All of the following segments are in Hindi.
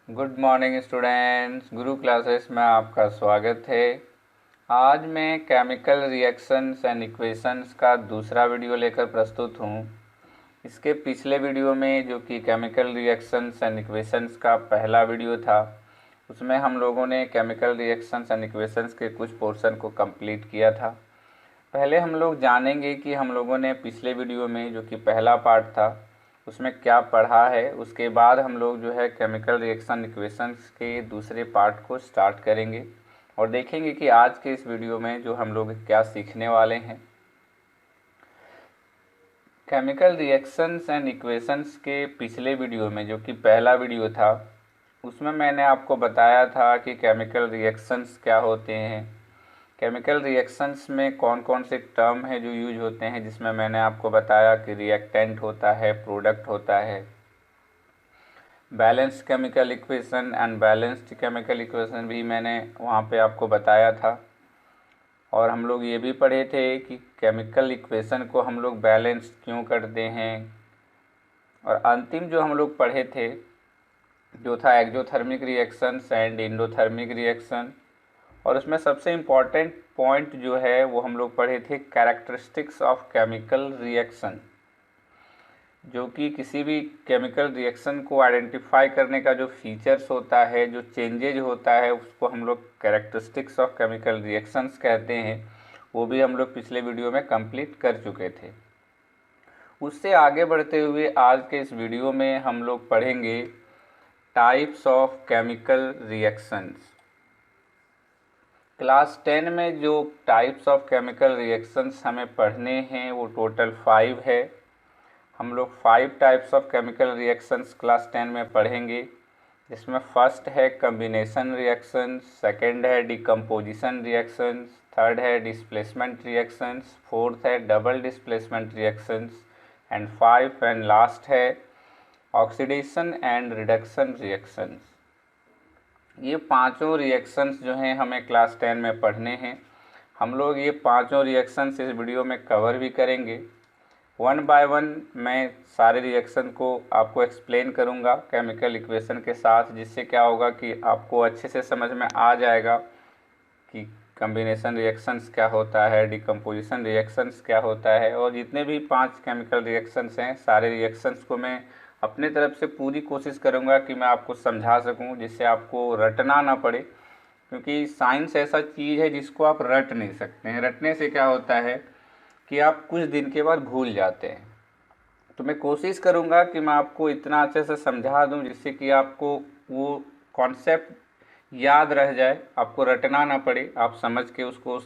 गुड मॉर्निंग स्टूडेंट्स, गुरु क्लासेस में आपका स्वागत है। आज मैं केमिकल रिएक्शंस एंड इक्वेशंस का दूसरा वीडियो लेकर प्रस्तुत हूँ। इसके पिछले वीडियो में जो कि केमिकल रिएक्शंस एंड इक्वेशंस का पहला वीडियो था, उसमें हम लोगों ने केमिकल रिएक्शंस एंड इक्वेशंस के कुछ पोर्शन को कंप्लीट किया था। पहले हम लोग जानेंगे कि हम लोगों ने पिछले वीडियो में जो कि पहला पार्ट था उसमें क्या पढ़ा है। उसके बाद हम लोग जो है केमिकल रिएक्शन इक्वेशंस के दूसरे पार्ट को स्टार्ट करेंगे और देखेंगे कि आज के इस वीडियो में जो हम लोग क्या सीखने वाले हैं। केमिकल रिएक्शंस एंड इक्वेशंस के पिछले वीडियो में जो कि पहला वीडियो था, उसमें मैंने आपको बताया था कि केमिकल रिएक्शंस क्या होते हैं, केमिकल रिएक्शंस में कौन कौन से टर्म हैं जो यूज होते हैं, जिसमें मैंने आपको बताया कि रिएक्टेंट होता है, प्रोडक्ट होता है, balanced chemical equation and balanced chemical equation भी मैंने वहाँ पे आपको बताया था। और हम लोग ये भी पढ़े थे कि केमिकल इक्वेशन को हम लोग बैलेंस्ड क्यों करते हैं। और अंतिम जो हम लोग पढ़े थे जो था exothermic reactions and endothermic reaction, और उसमें सबसे इम्पॉर्टेंट पॉइंट जो है वो हम लोग पढ़े थे कैरेक्टरिस्टिक्स ऑफ केमिकल रिएक्शन, जो कि किसी भी केमिकल रिएक्शन को आइडेंटिफाई करने का जो फीचर्स होता है, जो चेंजेज होता है, उसको हम लोग कैरेक्टरिस्टिक्स ऑफ केमिकल रिएक्शंस कहते हैं। वो भी हम लोग पिछले वीडियो में कंप्लीट कर चुके थे। उससे आगे बढ़ते हुए आज के इस वीडियो में हम लोग पढ़ेंगे types of chemical reactions. Class 10 में जो टाइप्स ऑफ केमिकल रिएक्शंस हमें पढ़ने हैं वो टोटल 5 है। हम लोग 5 types of chemical reactions class 10 में पढ़ेंगे, जिसमें फर्स्ट है कम्बिनेशन रिएक्शंस, सेकंड है डिकम्पोजिशन रिएक्शंस, थर्ड है डिस्प्लेसमेंट रिएक्शंस, फोर्थ है double displacement reactions and 5 and last है ऑक्सीडेशन एंड रिडक्शन रिएक्शंस। ये पांचों रिएक्शंस जो हैं हमें क्लास 10 में पढ़ने हैं। हम लोग ये पांचों रिएक्शंस इस वीडियो में कवर भी करेंगे। वन बाय वन मैं सारे रिएक्शन को आपको एक्सप्लेन करूंगा केमिकल इक्वेशन के साथ, जिससे क्या होगा कि आपको अच्छे से समझ में आ जाएगा कि कम्बिनेशन रिएक्शंस क्या होता है, डिकम्पोजिशन रिएक्शंस क्या होता है। और जितने भी 5 केमिकल रिएक्शंस हैं, सारे रिएक्शंस को मैं अपने तरफ से पूरी कोशिश करूंगा कि मैं आपको समझा सकूं, जिससे आपको रटना ना पड़े, क्योंकि साइंस ऐसा चीज़ है जिसको आप रट नहीं सकते हैं। रटने से क्या होता है कि आप कुछ दिन के बाद भूल जाते हैं। तो मैं कोशिश करूंगा कि मैं आपको इतना अच्छे से समझा दूं जिससे कि आपको वो कॉन्सेप्ट याद रह जाए, आपको रटना ना पड़े, आप समझ के उसको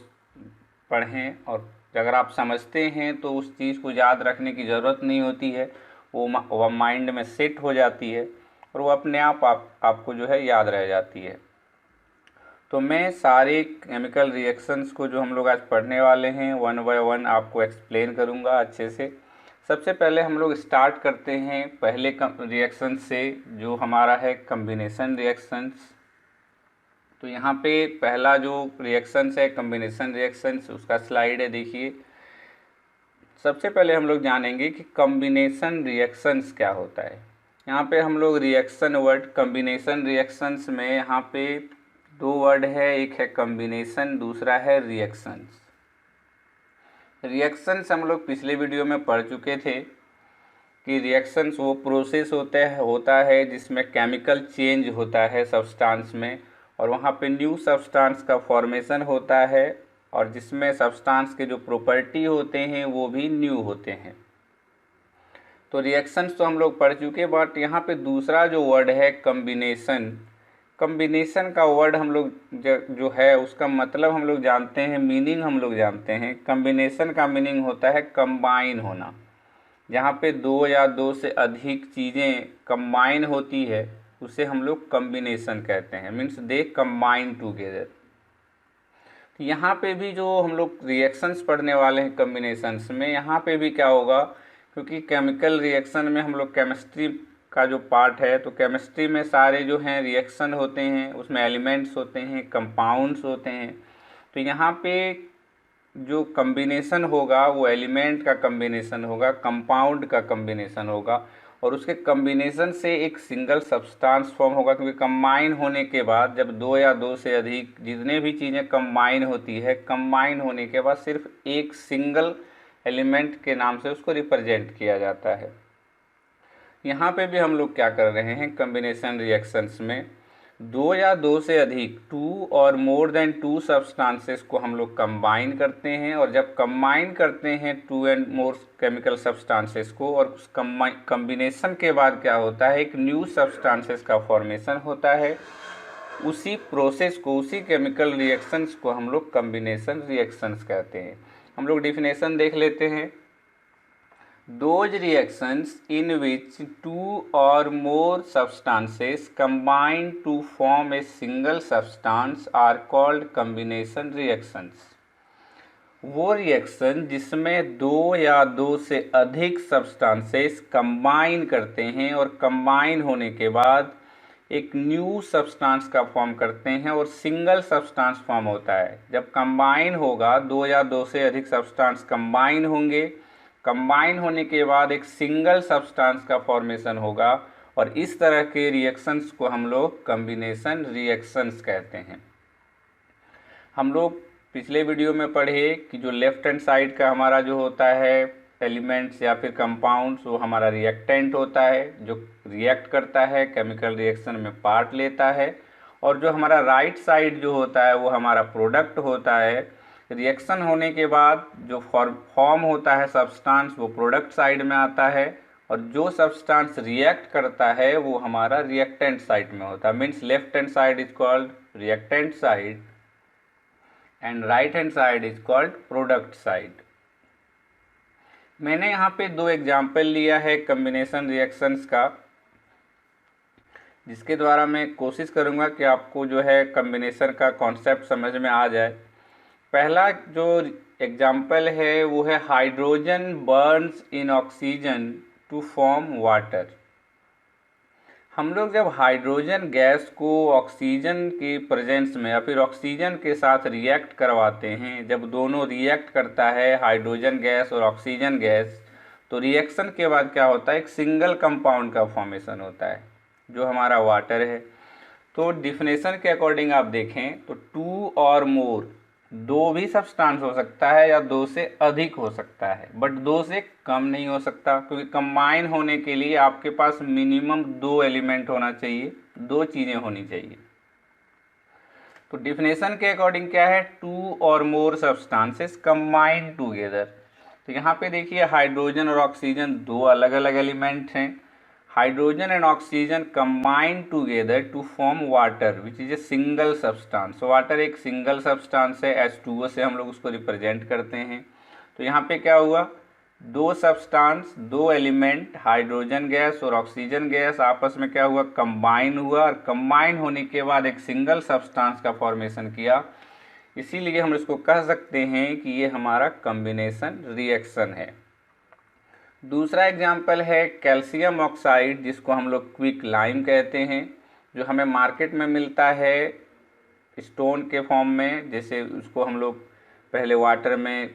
पढ़ें। और अगर आप समझते हैं तो उस चीज़ को याद रखने की ज़रूरत नहीं होती है, वो माइंड में सेट हो जाती है और वो अपने आपको जो है याद रह जाती है। तो मैं सारे केमिकल रिएक्शंस को जो हम लोग आज पढ़ने वाले हैं वन बाय वन आपको एक्सप्लेन करूंगा अच्छे से। सबसे पहले हम लोग स्टार्ट करते हैं पहले रिएक्शन से, जो हमारा है कम्बिनेशन रिएक्शंस। तो यहाँ पे पहला जो रिएक्शंस है कम्बिनेशन रिएक्शंस, उसका स्लाइड है, देखिए। सबसे पहले हम लोग जानेंगे कि कम्बिनेशन रिएक्शंस क्या होता है। यहाँ पे हम लोग रिएक्शन वर्ड कम्बिनेशन रिएक्शंस में यहाँ पे 2 वर्ड है, एक है कम्बिनेशन, दूसरा है रिएक्शंस। रिएक्शंस हम लोग पिछले वीडियो में पढ़ चुके थे कि रिएक्शंस वो प्रोसेस होता है जिसमें केमिकल चेंज होता है सब्सटेंस में, और वहाँ पे न्यू सब्सटेंस का फॉर्मेशन होता है, और जिसमें सब्सटेंस के जो प्रॉपर्टी होते हैं वो भी न्यू होते हैं। तो रिएक्शंस तो हम लोग पढ़ चुके, बट यहाँ पे दूसरा जो वर्ड है कम्बिनेशन, कम्बिनेशन का वर्ड हम लोग जो है उसका मतलब हम लोग जानते हैं, मीनिंग हम लोग जानते हैं। कम्बिनेशन का मीनिंग होता है कंबाइन होना। जहाँ पे 2 या 2 से अधिक चीज़ें कंबाइन होती है उसे हम लोग कम्बिनेशन कहते हैं, मीन्स दे कंबाइन टूगेदर। तो यहाँ पे भी जो हम लोग रिएक्शंस पढ़ने वाले हैं कम्बिनेशंस में, यहाँ पे भी क्या होगा, क्योंकि केमिकल रिएक्शन में हम लोग केमिस्ट्री का जो पार्ट है, तो केमिस्ट्री में सारे जो हैं रिएक्शन होते हैं, उसमें एलिमेंट्स होते हैं, कंपाउंड्स होते हैं। तो यहाँ पे जो कम्बिनेशन होगा वो एलिमेंट का कम्बिनेशन होगा, कंपाउंड का कम्बिनेशन होगा। और उसके कम्बिनेशन से एक सिंगल सब्सटेंस फॉर्म होगा, क्योंकि कंबाइन होने के बाद जब दो या दो से अधिक जितने भी चीज़ें कंबाइन होती है, कंबाइन होने के बाद सिर्फ एक सिंगल एलिमेंट के नाम से उसको रिप्रेजेंट किया जाता है। यहाँ पे भी हम लोग क्या कर रहे हैं, कम्बिनेशन रिएक्शंस में दो या दो से अधिक, टू और मोर देन टू सब्सटेंसेस को हम लोग कंबाइन करते हैं, और जब कंबाइन करते हैं two and more chemical substances को, और उस कम्बिनेशन के बाद क्या होता है, एक न्यू सब्सटेंसेस का फॉर्मेशन होता है। उसी प्रोसेस को, उसी केमिकल रिएक्शंस को हम लोग कम्बिनेशन रिएक्शंस कहते हैं। हम लोग डिफिनेशन देख लेते हैं। Those reactions in which two or more substances combine to form a single substance are called combination reactions। वो रिएक्शन जिसमें दो या दो से अधिक सब्सटेंसेस कंबाइन करते हैं और कंबाइन होने के बाद एक न्यू सब्सटेंस का फॉर्म करते हैं और सिंगल सब्सटेंस फॉर्म होता है। जब कंबाइन होगा, दो या दो से अधिक सब्सटेंस कंबाइन होंगे, कंबाइन होने के बाद एक सिंगल सब्सटेंस का फॉर्मेशन होगा, और इस तरह के रिएक्शंस को हम लोग कम्बिनेशन रिएक्शंस कहते हैं। हम लोग पिछले वीडियो में पढ़े कि जो लेफ्ट हैंड साइड का हमारा जो होता है एलिमेंट्स या फिर कंपाउंड्स, वो हमारा रिएक्टेंट होता है, जो रिएक्ट करता है, केमिकल रिएक्शन में पार्ट लेता है, और जो हमारा राइट साइड जो होता है वो हमारा प्रोडक्ट होता है। रिएक्शन होने के बाद जो फॉर्म होता है सब्सटेंस, वो प्रोडक्ट साइड में आता है, और जो सब्सटेंस रिएक्ट करता है वो हमारा रिएक्टेंट साइड में होता है। Means left hand side is called reactant side and right hand side is called product side. मैंने यहाँ पे दो एग्जाम्पल लिया है कम्बिनेशन रिएक्शंस का, जिसके द्वारा मैं कोशिश करूँगा कि आपको जो है कम्बिनेशन का कॉन्सेप्ट समझ में आ जाए। पहला जो एग्जाम्पल है वो है hydrogen burns in oxygen to form water. हम लोग जब हाइड्रोजन गैस को ऑक्सीजन के प्रेजेंस में या फिर ऑक्सीजन के साथ रिएक्ट करवाते हैं, जब दोनों रिएक्ट करता है हाइड्रोजन गैस और ऑक्सीजन गैस, तो रिएक्शन के बाद क्या होता है, एक सिंगल कंपाउंड का फॉर्मेशन होता है जो हमारा वाटर है। तो डिफिनेशन के अकॉर्डिंग आप देखें तो टू और मोर, दो भी सब्सटेंस हो सकता है या दो से अधिक हो सकता है, बट दो से कम नहीं हो सकता, क्योंकि कंबाइन होने के लिए आपके पास मिनिमम दो एलिमेंट होना चाहिए, दो चीज़ें होनी चाहिए। तो डिफिनेशन के अकॉर्डिंग क्या है, टू और मोर सब्सटेंसेस कंबाइन टुगेदर। तो यहाँ पे देखिए हाइड्रोजन और ऑक्सीजन दो अलग अलग एलिमेंट हैं। Hydrogen and oxygen combine together to form water which is a single substance. Water एक सिंगल सब्सटेंस है, H2O से हम लोग उसको रिप्रेजेंट करते हैं। तो यहाँ पे क्या हुआ, दो सब्सटेंस, दो एलिमेंट, हाइड्रोजन गैस और ऑक्सीजन गैस आपस में क्या हुआ, कंबाइन हुआ, और कंबाइन होने के बाद एक सिंगल सब्सटेंस का फॉर्मेशन किया। इसीलिए हम इसको कह सकते हैं कि ये हमारा कम्बिनेशन रिएक्शन है। दूसरा एग्जाम्पल है कैल्शियम ऑक्साइड, जिसको हम लोग क्विक लाइम कहते हैं, जो हमें मार्केट में मिलता है स्टोन के फॉर्म में। जैसे उसको हम लोग पहले वाटर में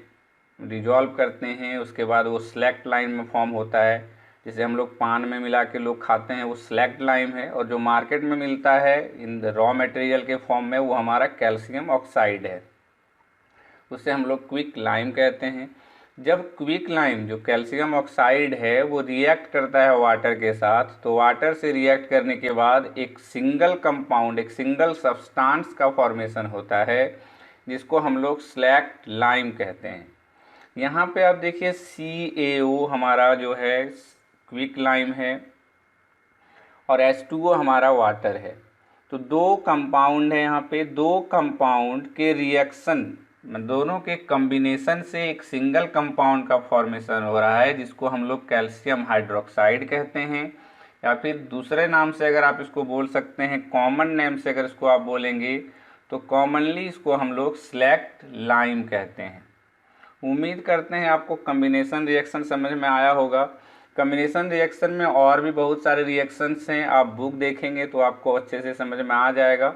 डिजॉल्व करते हैं, उसके बाद वो स्लैक्ट लाइम में फॉर्म होता है, जिसे हम लोग पान में मिला के लोग खाते हैं, वो स्लैक्ट लाइम है। और जो मार्केट में मिलता है इन द रॉ मटेरियल के फॉर्म में, वो हमारा कैल्शियम ऑक्साइड है, उसे हम लोग क्विक लाइम कहते हैं। जब क्विक लाइम जो कैल्शियम ऑक्साइड है वो रिएक्ट करता है वाटर के साथ, तो वाटर से रिएक्ट करने के बाद एक सिंगल कंपाउंड, एक सिंगल सब्सटेंस का फॉर्मेशन होता है, जिसको हम लोग स्लैक्ट लाइम कहते हैं। यहाँ पे आप देखिए CaO हमारा जो है क्विक लाइम है, और H2O हमारा वाटर है। तो दो कंपाउंड है यहाँ पे, दो कंपाउंड के रिएक्शन, दोनों के कॉम्बिनेशन से एक सिंगल कंपाउंड का फॉर्मेशन हो रहा है, जिसको हम लोग कैल्शियम हाइड्रोक्साइड कहते हैं, या फिर दूसरे नाम से अगर आप इसको बोल सकते हैं, कॉमन नेम से अगर इसको आप बोलेंगे तो कॉमनली इसको हम लोग स्लैक्ट लाइम कहते हैं। उम्मीद करते हैं आपको कॉम्बिनेशन रिएक्शन समझ में आया होगा। कॉम्बिनेशन रिएक्शन में और भी बहुत सारे रिएक्शंस हैं, आप बुक देखेंगे तो आपको अच्छे से समझ में आ जाएगा।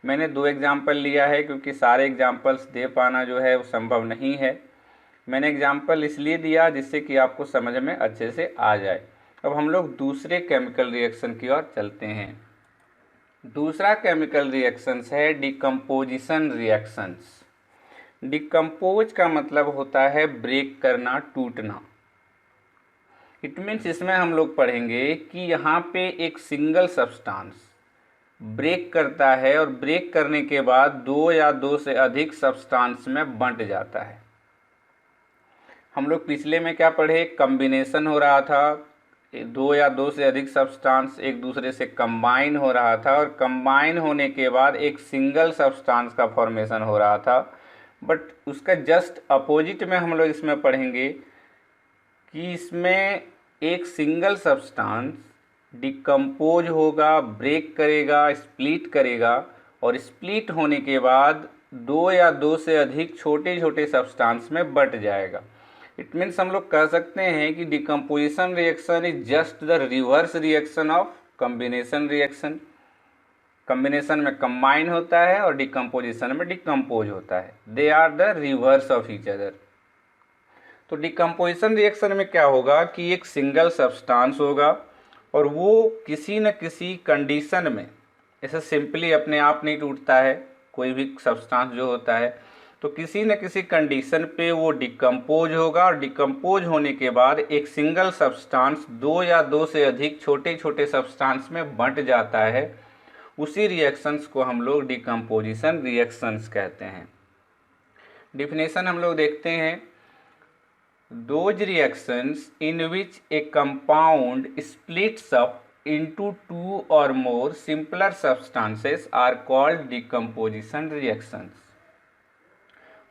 मैंने दो एग्जाम्पल लिया है क्योंकि सारे एग्जाम्पल्स दे पाना जो है वो संभव नहीं है। मैंने एग्जाम्पल इसलिए दिया जिससे कि आपको समझ में अच्छे से आ जाए। अब हम लोग दूसरे केमिकल रिएक्शन की ओर चलते हैं। दूसरा केमिकल रिएक्शंस है डिकम्पोजिशन रिएक्शंस। डिकम्पोज का मतलब होता है ब्रेक करना, टूटना। इट मीन्स इसमें हम लोग पढ़ेंगे कि यहाँ पे एक सिंगल सब्सटेंस ब्रेक करता है और ब्रेक करने के बाद दो या दो से अधिक सब्सटेंस में बंट जाता है। हम लोग पिछले में क्या पढ़े, कम्बिनेशन हो रहा था, दो या दो से अधिक सब्सटेंस एक दूसरे से कंबाइन हो रहा था और कंबाइन होने के बाद एक सिंगल सब्सटेंस का फॉर्मेशन हो रहा था। बट उसका जस्ट अपोजिट में हम लोग इसमें पढ़ेंगे कि इसमें एक सिंगल सब्सटेंस डिकम्पोज होगा, ब्रेक करेगा, स्प्लिट करेगा और स्प्लिट होने के बाद दो या दो से अधिक छोटे छोटे सब्सटेंस में बंट जाएगा। इट मीन्स हम लोग कह सकते हैं कि decomposition reaction is just the reverse reaction of combination reaction. Combination में कंबाइन होता है और डिकम्पोजिशन में डिकम्पोज होता है। They are the reverse of each other. तो डिकम्पोजिशन रिएक्शन में क्या होगा कि एक सिंगल सब्सटेंस होगा और वो किसी न किसी कंडीशन में, ऐसे सिंपली अपने आप नहीं टूटता है कोई भी सब्सटेंस जो होता है, तो किसी न किसी कंडीशन पे वो डिकम्पोज होगा और डिकम्पोज होने के बाद एक सिंगल सब्सटेंस दो या दो से अधिक छोटे छोटे सब्सटेंस में बंट जाता है। उसी रिएक्शंस को हम लोग डिकम्पोजिशन रिएक्शंस कहते हैं। डिफिनेशन हम लोग देखते हैं। Those reactions in which a compound splits up into two or more simpler substances are called decomposition reactions.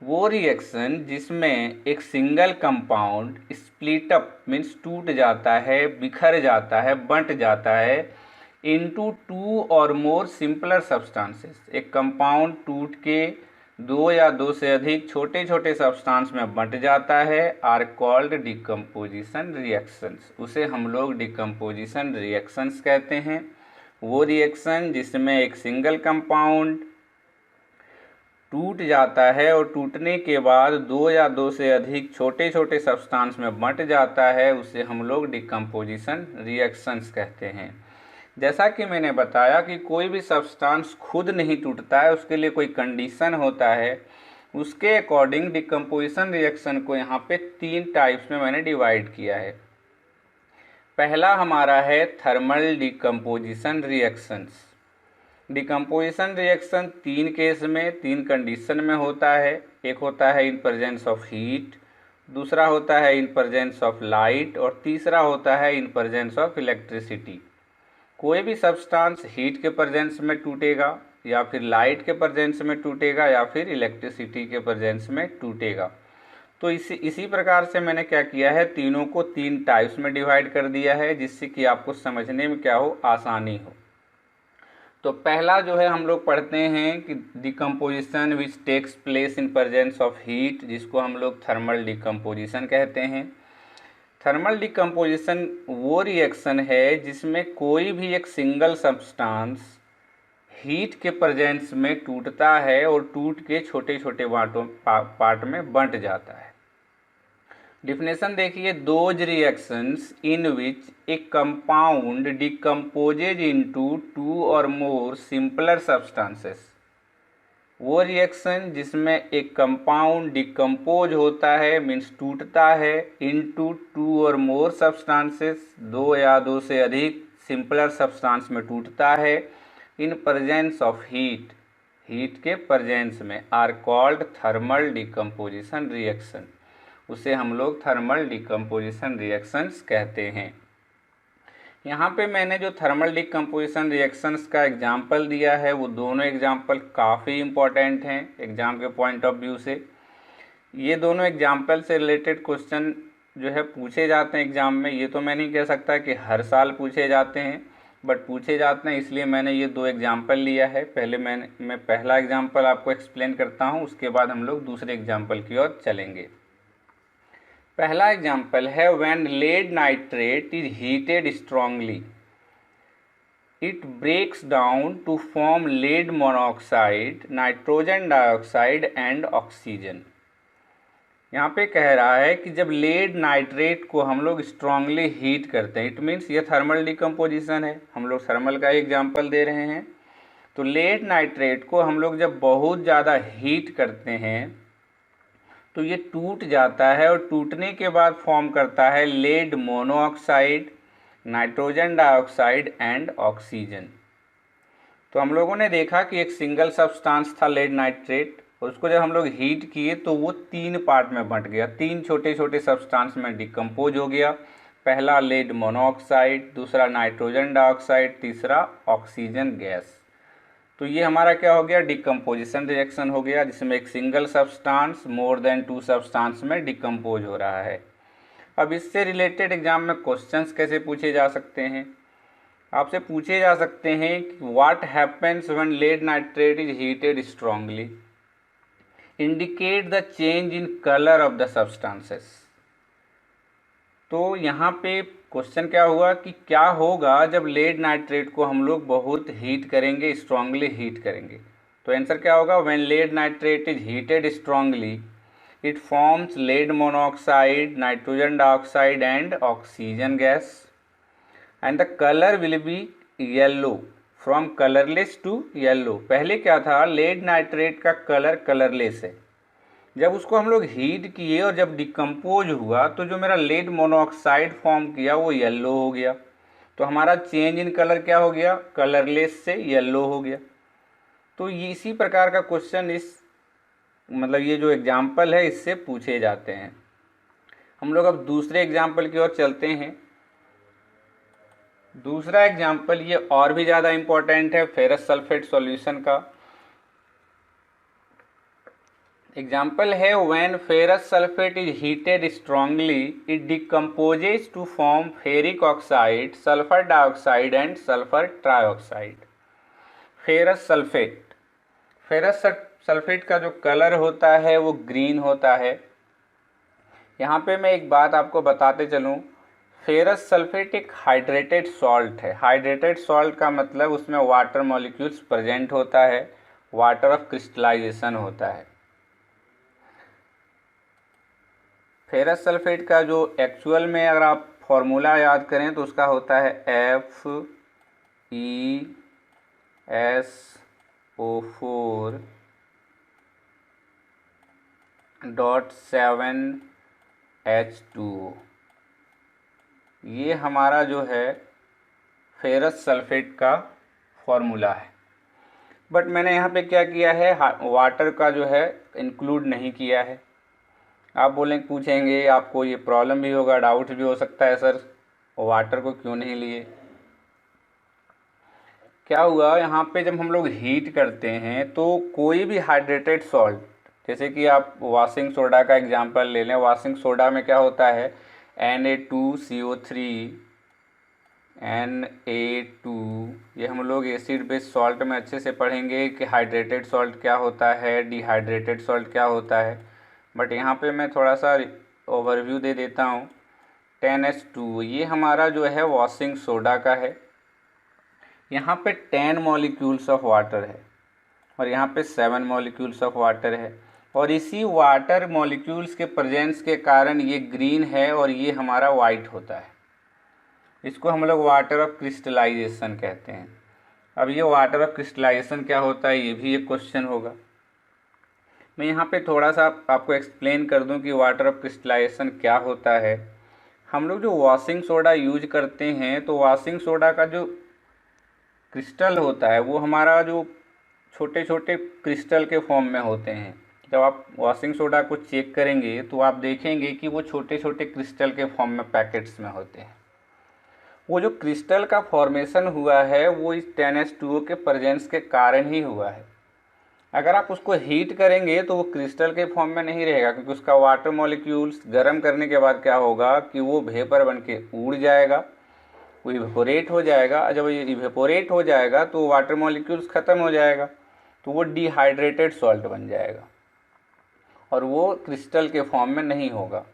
वो रिएक्शन जिसमें एक single compound split up means टूट जाता है, बिखर जाता है, बंट जाता है इनटू टू और मोर सिंपलर सब्सटेंसेस। एक कंपाउंड टूट के दो या दो से अधिक छोटे छोटे सब्सटेंस में बंट जाता है, आर कॉल्ड डिकम्पोजिशन रिएक्शंस। उसे हम लोग डिकम्पोजिशन रिएक्शंस कहते हैं। वो रिएक्शन जिसमें एक सिंगल कंपाउंड टूट जाता है और टूटने के बाद दो या दो से अधिक छोटे छोटे सब्सटेंस में बंट जाता है, उसे हम लोग डिकम्पोजिशन रिएक्शंस कहते हैं। जैसा कि मैंने बताया कि कोई भी सब्सटेंस खुद नहीं टूटता है, उसके लिए कोई कंडीशन होता है। उसके अकॉर्डिंग डिकम्पोजिशन रिएक्शन को यहाँ पे तीन टाइप्स में मैंने डिवाइड किया है। पहला हमारा है thermal decomposition reactions. Decomposition reaction तीन केस में, तीन कंडीशन में होता है। एक होता है इन प्रेजेंस ऑफ हीट, दूसरा होता है इन प्रेजेंस ऑफ लाइट और तीसरा होता है इन प्रेजेंस ऑफ इलेक्ट्रिसिटी। कोई भी सब्सटेंस हीट के प्रेजेंस में टूटेगा या फिर लाइट के प्रेजेंस में टूटेगा या फिर इलेक्ट्रिसिटी के प्रेजेंस में टूटेगा। तो इसी प्रकार से मैंने क्या किया है, तीनों को तीन टाइप्स में डिवाइड कर दिया है, जिससे कि आपको समझने में क्या हो, आसानी हो। तो पहला जो है हम लोग पढ़ते हैं कि decomposition which takes place in presence of heat, जिसको हम लोग थर्मल डिकम्पोजिशन कहते हैं। थर्मल डिकम्पोजिशन वो रिएक्शन है जिसमें कोई भी एक सिंगल सब्सटेंस हीट के प्रेजेंस में टूटता है और टूट के छोटे छोटे पार्ट में बंट जाता है। डिफिनेशन देखिए, those reactions in which A compound decomposes into two और मोर सिंपलर सब्सटेंसेस। वो रिएक्शन जिसमें एक कंपाउंड डिकम्पोज होता है मीन्स टूटता है इनटू टू और मोर सब्सटेंसेस, दो या दो से अधिक सिंपलर सब्सटेंस में टूटता है in presence of heat, heat के प्रेजेंस में, are called thermal decomposition reaction. उसे हम लोग थर्मल डिकम्पोजिशन रिएक्शंस कहते हैं। यहाँ पे मैंने जो थर्मल डिकम्पोजिशन रिएक्शंस का एग्जाम्पल दिया है, वो दोनों एग्जाम्पल काफ़ी इम्पोर्टेंट हैं एग्ज़ाम के पॉइंट ऑफ व्यू से। ये दोनों एग्जाम्पल से रिलेटेड क्वेश्चन जो है पूछे जाते हैं एग्ज़ाम में। ये तो मैं नहीं कह सकता कि हर साल पूछे जाते हैं, बट पूछे जाते हैं, इसलिए मैंने ये दो एग्जाम्पल लिया है। पहले मैं पहला एग्जाम्पल आपको एक्सप्लेन करता हूँ, उसके बाद हम लोग दूसरे एग्जाम्पल की ओर चलेंगे। पहला एग्जाम्पल है, when lead nitrate is heated strongly it breaks down to form lead monoxide, nitrogen dioxide and oxygen. यहाँ पे कह रहा है कि जब लेड नाइट्रेट को हम लोग स्ट्रांगली हीट करते हैं, इट मीन्स ये थर्मल डिकम्पोजिशन है, हम लोग थर्मल का एग्जांपल दे रहे हैं। तो लेड नाइट्रेट को हम लोग जब बहुत ज़्यादा हीट करते हैं तो ये टूट जाता है और टूटने के बाद फॉर्म करता है lead monoxide, nitrogen dioxide and oxygen. तो हम लोगों ने देखा कि एक सिंगल सब्सटेंस था लेड नाइट्रेट, और उसको जब हम लोग हीट किए तो वो 3 पार्ट में बंट गया, 3 छोटे छोटे सब्सटेंस में डिकम्पोज हो गया। पहला लेड मोनोऑक्साइड, दूसरा नाइट्रोजन डाइऑक्साइड, तीसरा ऑक्सीजन गैस। तो ये हमारा क्या हो गया, डिकम्पोजिशन रिएक्शन हो गया, जिसमें एक single substance more than 2 substance में डिकम्पोज हो रहा है। अब इससे रिलेटेड एग्जाम में क्वेश्चंस कैसे पूछे जा सकते हैं, आपसे पूछे जा सकते हैं कि what happens when lead nitrate is heated strongly, indicate the change in colour of the substances. तो यहाँ पे क्वेश्चन क्या हुआ कि क्या होगा जब लेड नाइट्रेट को हम लोग बहुत हीट करेंगे, स्ट्रांगली हीट करेंगे। तो आंसर क्या होगा, when lead nitrate is heated strongly it forms lead monoxide, nitrogen dioxide and oxygen gas and the colour will be yellow, from colourless to yellow. पहले क्या था, लेड नाइट्रेट का कलर कलरलेस है, जब उसको हम लोग हीट किए और जब डिकम्पोज हुआ तो जो मेरा लेड मोनोऑक्साइड फॉर्म किया वो येलो हो गया। तो हमारा चेंज इन कलर क्या हो गया, कलरलेस से येलो हो गया। तो ये इसी प्रकार का क्वेश्चन ये जो एग्जाम्पल है इससे पूछे जाते हैं। हम लोग अब दूसरे एग्जाम्पल की ओर चलते हैं। दूसरा एग्जाम्पल ये और भी ज़्यादा इम्पोर्टेंट है, फेरस सल्फेट सॉल्यूशन का एग्जाम्पल है। When ferrous sulphate is heated strongly it decomposes to form ferric oxide, sulphur dioxide and sulphur trioxide. Ferrous sulphate का जो कलर होता है वो ग्रीन होता है। यहाँ पे मैं एक बात आपको बताते चलूँ, फेरस सल्फेट एक हाइड्रेटेड सॉल्ट है। हाइड्रेटेड सॉल्ट का मतलब उसमें वाटर मॉलिक्यूल्स प्रेजेंट होता है, वाटर ऑफ क्रिस्टलाइजेशन होता है। फेरस सल्फेट का जो एक्चुअल में अगर आप फॉर्मूला याद करें तो उसका होता है FeSO4.7H2O। ये हमारा जो है फेरस सल्फेट का फॉर्मूला है। बट मैंने यहाँ पे क्या किया है, वाटर का जो है इंक्लूड नहीं किया है। आप पूछेंगे आपको ये प्रॉब्लम भी होगा, डाउट भी हो सकता है, सर वाटर को क्यों नहीं लिए। क्या हुआ, यहाँ पे जब हम लोग हीट करते हैं तो कोई भी हाइड्रेटेड सॉल्ट, जैसे कि आप वॉशिंग सोडा का एग्जांपल ले लें, वॉशिंग सोडा में क्या होता है Na2CO3 Na2, ये हम लोग एसिड बेस्ड सॉल्ट में अच्छे से पढ़ेंगे कि हाइड्रेटेड सॉल्ट क्या होता है, डिहाइड्रेटेड सॉल्ट क्या होता है। बट यहाँ पे मैं थोड़ा सा ओवरव्यू दे देता हूँ। 10H2 ये हमारा जो है वॉशिंग सोडा का है। यहाँ पे 10 मॉलिक्यूल्स ऑफ वाटर है और यहाँ पे 7 मॉलिक्यूल्स ऑफ वाटर है, और इसी वाटर मॉलिक्यूल्स के प्रेजेंस के कारण ये ग्रीन है और ये हमारा वाइट होता है। इसको हम लोग वाटर ऑफ क्रिस्टलाइजेशन कहते हैं। अब ये वाटर ऑफ क्रिस्टलाइजेशन क्या होता है, ये भी एक क्वेश्चन होगा। मैं यहाँ पे थोड़ा सा आपको एक्सप्लेन कर दूँ कि वाटर ऑफ क्रिस्टलाइजेशन क्या होता है। हम लोग जो वॉशिंग सोडा यूज करते हैं तो वॉशिंग सोडा का जो क्रिस्टल होता है वो हमारा जो छोटे छोटे क्रिस्टल के फॉर्म में होते हैं। जब आप वॉशिंग सोडा को चेक करेंगे तो आप देखेंगे कि वो छोटे छोटे क्रिस्टल के फॉर्म में पैकेट्स में होते हैं। वो जो क्रिस्टल का फॉर्मेशन हुआ है वो इस 10H2O के प्रेजेंस के कारण ही हुआ है। अगर आप उसको हीट करेंगे तो वो क्रिस्टल के फॉर्म में नहीं रहेगा, क्योंकि उसका वाटर मॉलिक्यूल्स गर्म करने के बाद क्या होगा कि वो वेपर बन के उड़ जाएगा, वो इवेपोरेट हो जाएगा। जब ये इवेपोरेट हो जाएगा तो वाटर मॉलिक्यूल्स ख़त्म हो जाएगा, तो वो डिहाइड्रेटेड सॉल्ट बन जाएगा और वो क्रिस्टल के फॉर्म में नहीं होगा।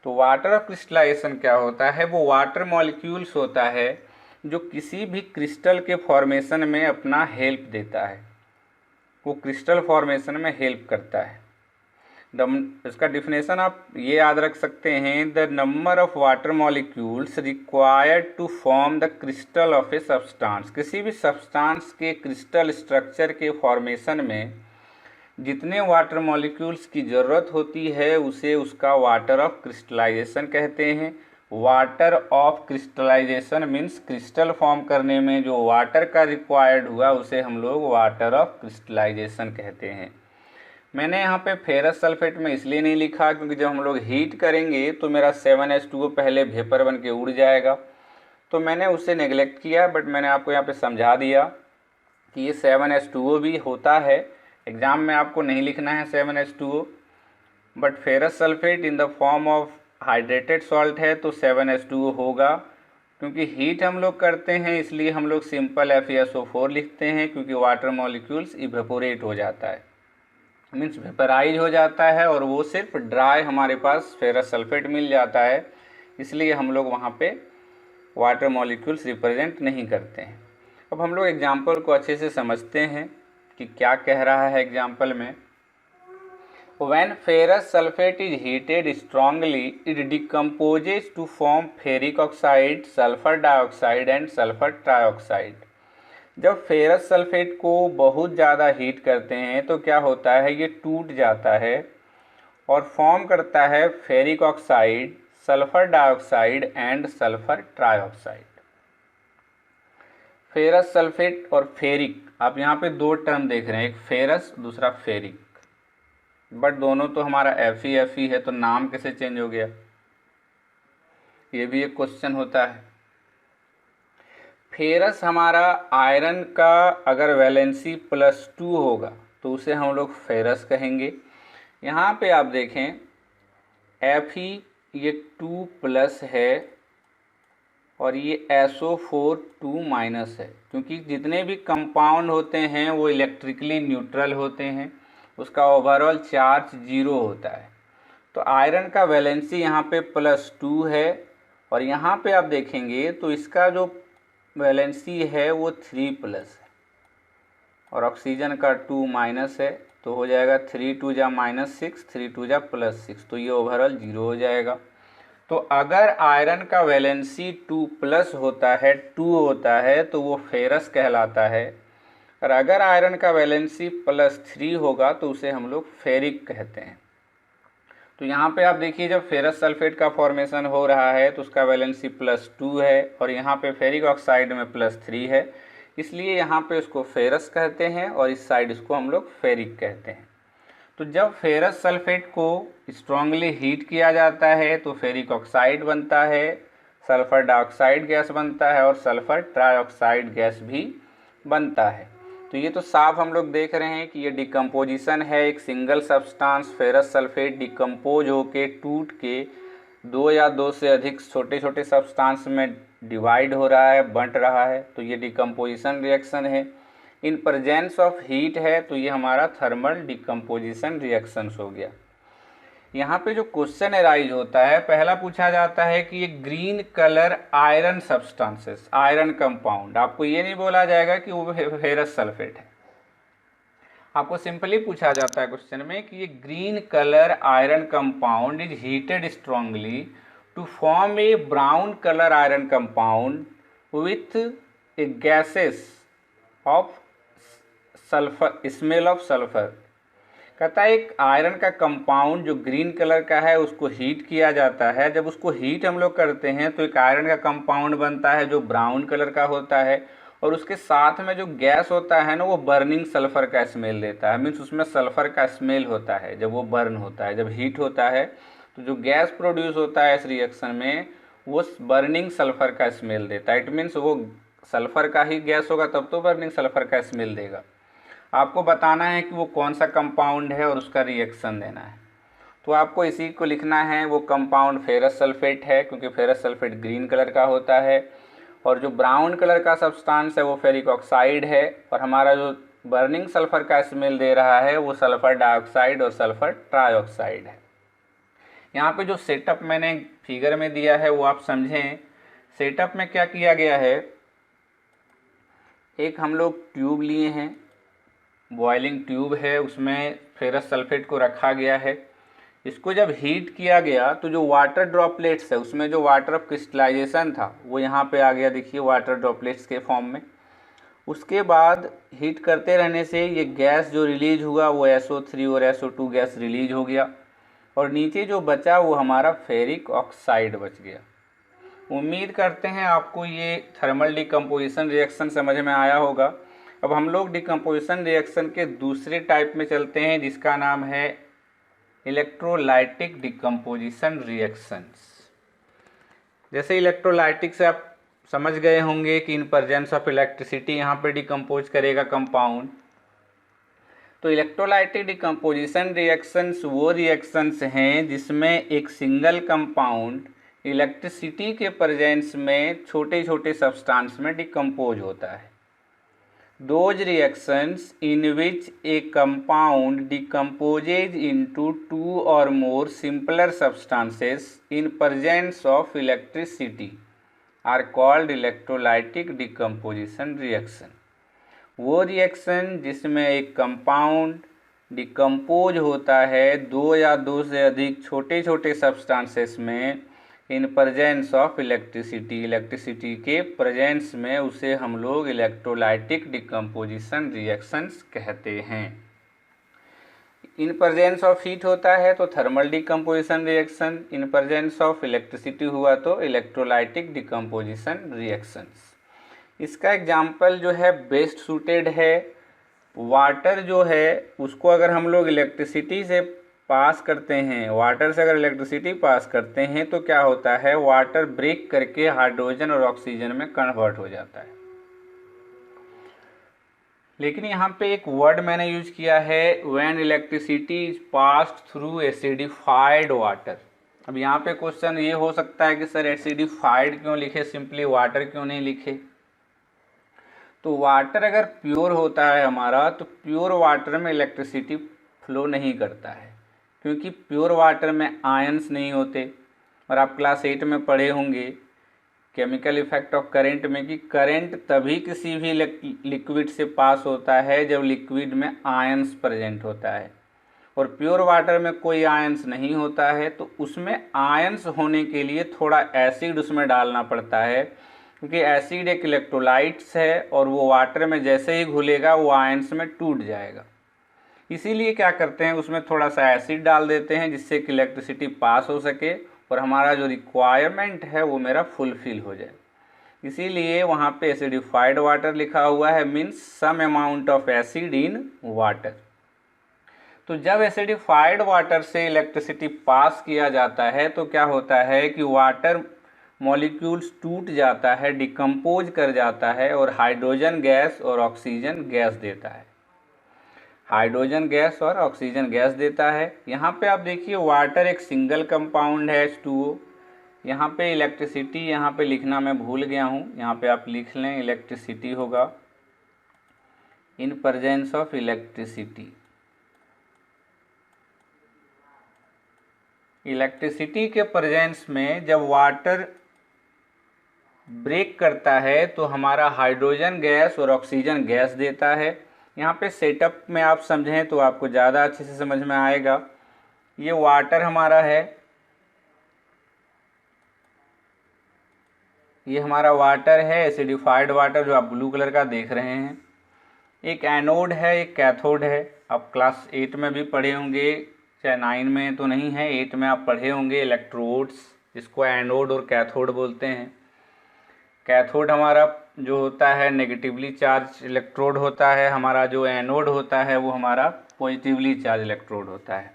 तो वाटर ऑफ क्रिस्टलाइजेशन क्या होता है, वो वाटर मॉलिक्यूल्स होता है जो किसी भी क्रिस्टल के फॉर्मेशन में अपना हेल्प देता है, वो क्रिस्टल फॉर्मेशन में हेल्प करता है। इसका डिफिनेशन आप ये याद रख सकते हैं, the number of water molecules required to form the crystal of a substance. किसी भी सब्सटेंस के क्रिस्टल स्ट्रक्चर के फॉर्मेशन में जितने वाटर मॉलिक्यूल्स की ज़रूरत होती है उसे उसका वाटर ऑफ क्रिस्टलाइजेशन कहते हैं। Water of crystallisation means crystal form करने में जो वाटर का रिक्वायर्ड हुआ उसे हम लोग वाटर ऑफ क्रिस्टलाइजेशन कहते हैं। मैंने यहाँ पे फेरस सल्फेट में इसलिए नहीं लिखा क्योंकि जब हम लोग हीट करेंगे तो मेरा 7H2O पहले वेपर बन के उड़ जाएगा, तो मैंने उसे नेगलेक्ट किया। बट मैंने आपको यहाँ पे समझा दिया कि ये 7H2O भी होता है। एग्ज़ाम में आपको नहीं लिखना है 7H2O, but ferrous sulphate in the form of hydrated salt है तो 7H2O होगा। क्योंकि हीट हम लोग करते हैं इसलिए हम लोग सिंपल FeSO4 लिखते हैं, क्योंकि वाटर मॉलिक्यूल्स इवेपोरेट हो जाता है, मीन्स वेपराइज हो जाता है, और वो सिर्फ ड्राई हमारे पास फेरस सल्फेट मिल जाता है, इसलिए हम लोग वहाँ पे वाटर मॉलिक्यूल्स रिप्रेजेंट नहीं करते हैं। अब हम लोग एग्जाम्पल को अच्छे से समझते हैं कि क्या कह रहा है एग्जाम्पल में। When ferrous sulfate is heated strongly, it decomposes to form ferric oxide, sulfur dioxide and sulfur trioxide। जब फेरस सल्फेट को बहुत ज़्यादा हीट करते हैं तो क्या होता है, ये टूट जाता है और फॉर्म करता है ferric oxide, sulphur dioxide and sulphur trioxide. Ferrous sulphate और फेरिक, आप यहाँ पे दो टर्म देख रहे हैं, एक फेरस दूसरा फेरिक, बट दोनों तो हमारा Fe है, तो नाम कैसे चेंज हो गया, ये भी एक क्वेश्चन होता है। फेरस हमारा आयरन का अगर वैलेंसी +2 होगा तो उसे हम लोग फेरस कहेंगे। यहाँ पे आप देखें Fe ये 2+ है और ये SO4 2- है, क्योंकि जितने भी कंपाउंड होते हैं वो इलेक्ट्रिकली न्यूट्रल होते हैं, उसका ओवरऑल चार्ज 0 होता है। तो आयरन का वैलेंसी यहाँ पे +2 है और यहाँ पे आप देखेंगे तो इसका जो वैलेंसी है वो 3+ है और ऑक्सीजन का 2- है, तो हो जाएगा 3 2 जा -6, 3 2 जा +6, तो ये ओवरऑल 0 हो जाएगा। तो अगर आयरन का वैलेंसी 2+ होता है, 2 होता है, तो वो फेरस कहलाता है, और अगर आयरन का वैलेंसी +3 होगा तो उसे हम लोग फेरिक कहते हैं। तो यहाँ पे आप देखिए जब फेरस सल्फेट का फॉर्मेशन हो रहा है तो उसका वैलेंसी +2 है और यहाँ पे फेरिक ऑक्साइड में +3 है, इसलिए यहाँ पे उसको फेरस कहते हैं और इस साइड इसको हम लोग फेरिक कहते हैं। तो जब फेरस सल्फेट को स्ट्रांगली हीट किया जाता है तो फेरिक ऑक्साइड बनता है, सल्फर डाइऑक्साइड गैस बनता है और सल्फर ट्राइऑक्साइड गैस भी बनता है। तो ये तो साफ हम लोग देख रहे हैं कि ये डिकम्पोजिशन है, एक single substance ferrous sulphate decompose होके टूट के 2 या 2 से अधिक छोटे छोटे सब्सटेंस में डिवाइड हो रहा है, बंट रहा है, तो ये डिकम्पोजिशन रिएक्शन है। इन प्रेजेंस ऑफ हीट है तो ये हमारा थर्मल डिकम्पोजिशन रिएक्शंस हो गया। यहाँ पे जो क्वेश्चन अराइज होता है, पहला पूछा जाता है कि ये green colour iron substances, iron compound, आपको ये नहीं बोला जाएगा कि वो फेरस सल्फेट है, आपको सिंपली पूछा जाता है क्वेश्चन में कि ये green colour iron compound is heated strongly to form a brown colour iron compound with a gases of sulphur, smell of sulphur. कहता है एक आयरन का कंपाउंड जो ग्रीन कलर का है उसको हीट किया जाता है, जब उसको हीट हम लोग करते हैं तो एक आयरन का कंपाउंड बनता है जो ब्राउन कलर का होता है और उसके साथ में जो गैस होता है ना वो बर्निंग सल्फर का स्मेल देता है, मीन्स उसमें सल्फर का स्मेल होता है जब वो बर्न होता है, जब हीट होता है तो जो गैस प्रोड्यूस होता है इस रिएक्शन में वो बर्निंग सल्फर का स्मेल देता है। इट मीन्स वो सल्फर का ही गैस होगा तब तो बर्निंग सल्फर का स्मेल देगा। आपको बताना है कि वो कौन सा कंपाउंड है और उसका रिएक्शन देना है, तो आपको इसी को लिखना है। वो कंपाउंड फेरस सल्फेट है क्योंकि फेरस सल्फेट ग्रीन कलर का होता है और जो ब्राउन कलर का सब्सटेंस है वो फेरिक ऑक्साइड है और हमारा जो बर्निंग सल्फर का स्मेल दे रहा है वो सल्फर डाइऑक्साइड और सल्फर ट्राइऑक्साइड है। यहाँ पे जो सेटअप मैंने फिगर में दिया है वो आप समझें। सेटअप में क्या किया गया है, एक हम लोग ट्यूब लिए हैं, बॉइलिंग ट्यूब है, उसमें फेरस सल्फेट को रखा गया है इसको जब हीट किया गया तो जो वाटर ड्रॉपलेट्स है उसमें जो वाटर ऑफ क्रिस्टलाइजेशन था वो यहाँ पे आ गया, देखिए वाटर ड्रॉपलेट्स के फॉर्म में। उसके बाद हीट करते रहने से ये गैस जो रिलीज हुआ वो SO3 और SO2 गैस रिलीज हो गया, और नीचे जो बचा वो हमारा फेरिक ऑक्साइड बच गया। उम्मीद करते हैं आपको ये थर्मल डिकम्पोजिशन रिएक्शन समझ में आया होगा। अब हम लोग डिकम्पोजिशन रिएक्शन के दूसरे टाइप में चलते हैं जिसका नाम है इलेक्ट्रोलाइटिक डिकम्पोजिशन रिएक्शंस। जैसे इलेक्ट्रोलाइटिक से आप समझ गए होंगे कि इन प्रेजेंस ऑफ इलेक्ट्रिसिटी यहाँ पे डिकम्पोज करेगा कंपाउंड। तो इलेक्ट्रोलाइटिक डिकम्पोजिशन रिएक्शंस वो रिएक्शंस हैं जिसमें एक सिंगल कंपाउंड इलेक्ट्रिसिटी के प्रेजेंस में छोटे छोटे सब्सटेंस में डिकम्पोज होता है। Those reactions in which a compound decomposes into two or more simpler substances in presence of electricity are called electrolytic decomposition reaction। वो रिएक्शन जिसमें एक कंपाउंड डिकम्पोज होता है दो या दो से अधिक छोटे छोटे सब्सटेंसेस में इन प्रेजेंस ऑफ इलेक्ट्रिसिटी, इलेक्ट्रिसिटी के प्रेजेंस में, उसे हम लोग इलेक्ट्रोलाइटिक डिकम्पोजिशन रिएक्शंस कहते हैं। इन प्रेजेंस ऑफ हीट होता है तो thermal decomposition reaction, in presence of electricity हुआ तो इलेक्ट्रोलाइटिक डिकम्पोजिशन रिएक्शंस। इसका एग्जाम्पल जो है बेस्ट सूटेड है, वाटर जो है उसको अगर हम लोग इलेक्ट्रिसिटी से पास करते हैं, वाटर से अगर इलेक्ट्रिसिटी पास करते हैं तो क्या होता है, वाटर ब्रेक करके हाइड्रोजन और ऑक्सीजन में कन्वर्ट हो जाता है। लेकिन यहाँ पे एक वर्ड मैंने यूज किया है, when electricity is passed through acidified water. अब यहाँ पे क्वेश्चन ये हो सकता है कि सर एसिडिफाइड क्यों लिखे, सिंपली वाटर क्यों नहीं लिखे। तो वाटर अगर प्योर होता है हमारा तो प्योर वाटर में इलेक्ट्रिसिटी फ्लो नहीं करता है, क्योंकि प्योर वाटर में आयंस नहीं होते। और आप क्लास 8 में पढ़े होंगे केमिकल इफेक्ट ऑफ करंट में कि करंट तभी किसी भी लिक्विड से पास होता है जब लिक्विड में आयंस प्रेजेंट होता है, और प्योर वाटर में कोई आयंस नहीं होता है। तो उसमें आयंस होने के लिए थोड़ा एसिड उसमें डालना पड़ता है, क्योंकि एसिड एक इलेक्ट्रोलाइट्स है और वो वाटर में जैसे ही घुलेगा वो आयंस में टूट जाएगा। इसीलिए क्या करते हैं, उसमें थोड़ा सा एसिड डाल देते हैं जिससे कि इलेक्ट्रिसिटी पास हो सके और हमारा जो रिक्वायरमेंट है वो मेरा फुलफिल हो जाए। इसीलिए वहाँ पे एसिडिफाइड वाटर लिखा हुआ है, means some amount of acid in water. तो जब एसिडिफाइड वाटर से इलेक्ट्रिसिटी पास किया जाता है तो क्या होता है कि वाटर मॉलिक्यूल्स टूट जाता है, डिकम्पोज कर जाता है और हाइड्रोजन गैस और ऑक्सीजन गैस देता है, हाइड्रोजन गैस और ऑक्सीजन गैस देता है। यहाँ पे आप देखिए वाटर एक सिंगल कंपाउंड है H2O। यहाँ पे इलेक्ट्रिसिटी यहाँ पे लिखना मैं भूल गया हूँ, यहाँ पे आप लिख लें इलेक्ट्रिसिटी होगा इन प्रेजेंस ऑफ इलेक्ट्रिसिटी। इलेक्ट्रिसिटी के प्रेजेंस में जब वाटर ब्रेक करता है तो हमारा हाइड्रोजन गैस और ऑक्सीजन गैस देता है। यहाँ पे सेटअप में आप समझें तो आपको ज़्यादा अच्छे से समझ में आएगा। ये वाटर हमारा है, ये हमारा वाटर है एसिडिफाइड वाटर जो आप ब्लू कलर का देख रहे हैं। एक एनोड है, एक कैथोड है। आप क्लास 8 में भी पढ़े होंगे, चाहे 9 में तो नहीं है, 8 में आप पढ़े होंगे इलेक्ट्रोड्स, जिसको एनोड और कैथोड बोलते हैं। कैथोड हमारा जो होता है नेगेटिवली चार्ज इलेक्ट्रोड होता है, हमारा जो एनोड होता है वो हमारा पॉजिटिवली चार्ज इलेक्ट्रोड होता है।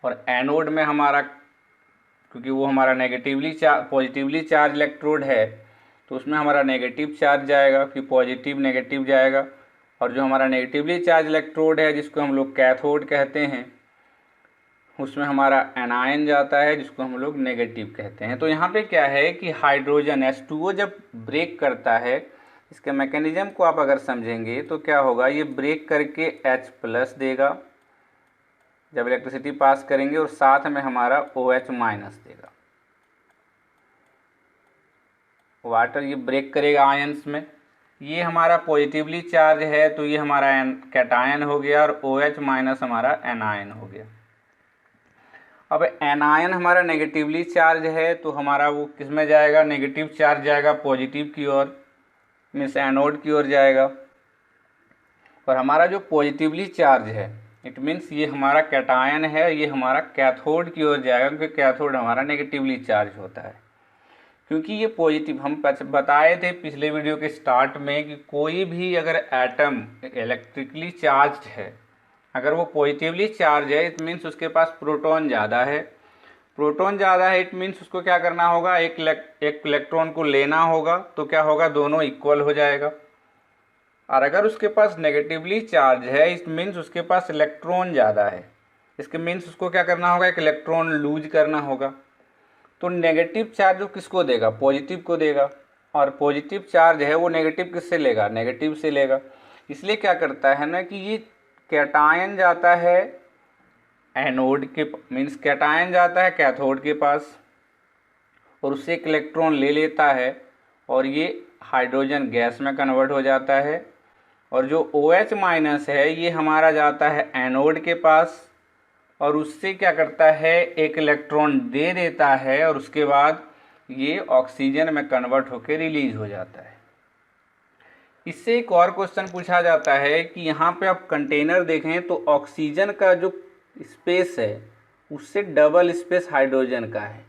और एनोड में हमारा, क्योंकि वो हमारा पॉजिटिवली चार्ज इलेक्ट्रोड है तो उसमें हमारा नेगेटिव चार्ज जाएगा, फिर पॉजिटिव नेगेटिव जाएगा। और जो हमारा नेगेटिवली चार्ज इलेक्ट्रोड है जिसको हम लोग कैथोड कहते हैं, उसमें हमारा एनायन जाता है जिसको हम लोग नेगेटिव कहते हैं। तो यहाँ पे क्या है कि हाइड्रोजन H2O जब ब्रेक करता है, इसके मैकेनिज्म को आप अगर समझेंगे तो क्या होगा, ये ब्रेक करके H+ देगा जब इलेक्ट्रिसिटी पास करेंगे, और साथ में हमारा OH- देगा। वाटर ये ब्रेक करेगा आयंस में, ये हमारा पॉजिटिवली चार्ज है तो ये हमारा कैटायन हो गया और OH- हमारा एनायन हो गया। अब एनायन हमारा नेगेटिवली चार्ज है तो हमारा वो किस में जाएगा, नेगेटिव चार्ज जाएगा पॉजिटिव की ओर, मीन्स एनोड की ओर जाएगा। और हमारा जो पॉजिटिवली चार्ज है इट मीन्स ये हमारा कैटायन है, ये हमारा कैथोड की ओर जाएगा, क्योंकि कैथोड हमारा नेगेटिवली चार्ज होता है। क्योंकि ये पॉजिटिव, हम बताए थे पिछले वीडियो के स्टार्ट में कि कोई भी अगर एटम इलेक्ट्रिकली चार्ज है, अगर वो पॉजिटिवली चार्ज है इट मीन्स उसके पास प्रोटॉन ज़्यादा है। प्रोटॉन ज़्यादा है इट मीन्स उसको क्या करना होगा, एक इलेक्ट्रॉन को लेना होगा, तो क्या होगा, दोनों इक्वल हो जाएगा। और अगर उसके पास नेगेटिवली चार्ज है इट मीन्स उसके पास इलेक्ट्रॉन ज़्यादा है, इसके मीन्स उसको क्या करना होगा, एक इलेक्ट्रॉन लूज करना होगा। तो नेगेटिव चार्ज वो किसको देगा, पॉजिटिव को देगा, और पॉजिटिव चार्ज है वो नेगेटिव किससे लेगा, नेगेटिव से लेगा। इसलिए क्या करता है ना कि ये कैटायन जाता है एनोड के, मीन्स कैटायन जाता है कैथोड के पास और उससे एक इलेक्ट्रॉन ले लेता है और ये हाइड्रोजन गैस में कन्वर्ट हो जाता है। और जो OH माइनस है ये हमारा जाता है एनोड के पास और उससे क्या करता है, एक इलेक्ट्रॉन दे देता है और उसके बाद ये ऑक्सीजन में कन्वर्ट होकर रिलीज हो जाता है। इससे एक और क्वेश्चन पूछा जाता है कि यहाँ पे आप कंटेनर देखें तो ऑक्सीजन का जो स्पेस है उससे डबल स्पेस हाइड्रोजन का है।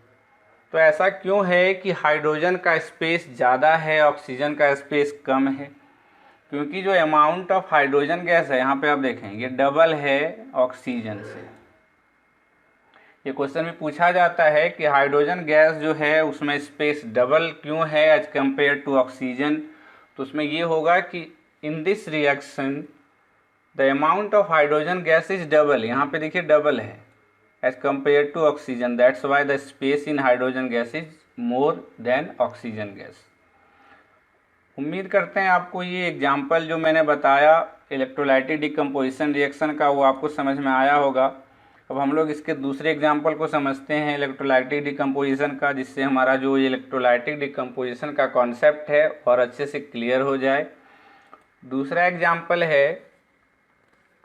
तो ऐसा क्यों है कि हाइड्रोजन का स्पेस ज़्यादा है, ऑक्सीजन का स्पेस कम है? क्योंकि जो अमाउंट ऑफ हाइड्रोजन गैस है यहाँ पे आप देखें ये डबल है ऑक्सीजन से। ये क्वेश्चन में पूछा जाता है कि हाइड्रोजन गैस जो है उसमें स्पेस डबल क्यों है एज कम्पेयर टू ऑक्सीजन। तो उसमें ये होगा कि in this reaction the amount of hydrogen gas is double, यहाँ पे देखिए डबल है as compared to oxygen, that's why the space in hydrogen gas is more than oxygen gas. उम्मीद करते हैं आपको ये एग्जाम्पल जो मैंने बताया इलेक्ट्रोलाइटिक डिकम्पोजिशन रिएक्शन का वो आपको समझ में आया होगा। अब हम लोग इसके दूसरे एग्जाम्पल को समझते हैं इलेक्ट्रोलाइटिक डिकम्पोजिशन का, जिससे हमारा जो इलेक्ट्रोलाइटिक डिकम्पोजिशन का कॉन्सेप्ट है और अच्छे से क्लियर हो जाए। दूसरा एग्जाम्पल है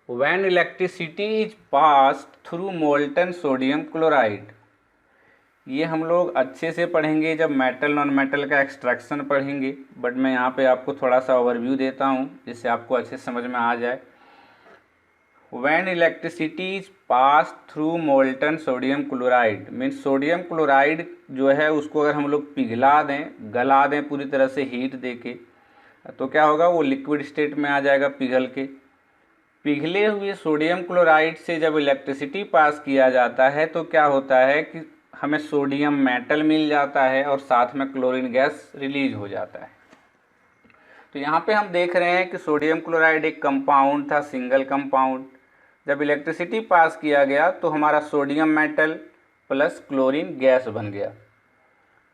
when electricity is passed through molten sodium chloride. ये हम लोग अच्छे से पढ़ेंगे जब मेटल नॉन मेटल का एक्सट्रैक्शन पढ़ेंगे, बट मैं यहाँ पे आपको थोड़ा सा ओवरव्यू देता हूँ जिससे आपको अच्छे समझ में आ जाए। When electricity is pass through molten sodium chloride, means sodium chloride जो है उसको अगर हम लोग पिघला दें, गला दें पूरी तरह से हीट दे के, तो क्या होगा, वो लिक्विड स्टेट में आ जाएगा पिघल के। पिघले हुए सोडियम क्लोराइड से जब इलेक्ट्रिसिटी पास किया जाता है तो क्या होता है कि हमें सोडियम मेटल मिल जाता है और साथ में क्लोरीन गैस रिलीज हो जाता है। तो यहाँ पे हम देख रहे हैं कि सोडियम क्लोराइड एक कंपाउंड था, सिंगल कंपाउंड। जब इलेक्ट्रिसिटी पास किया गया तो हमारा sodium metal plus chlorine gas बन गया।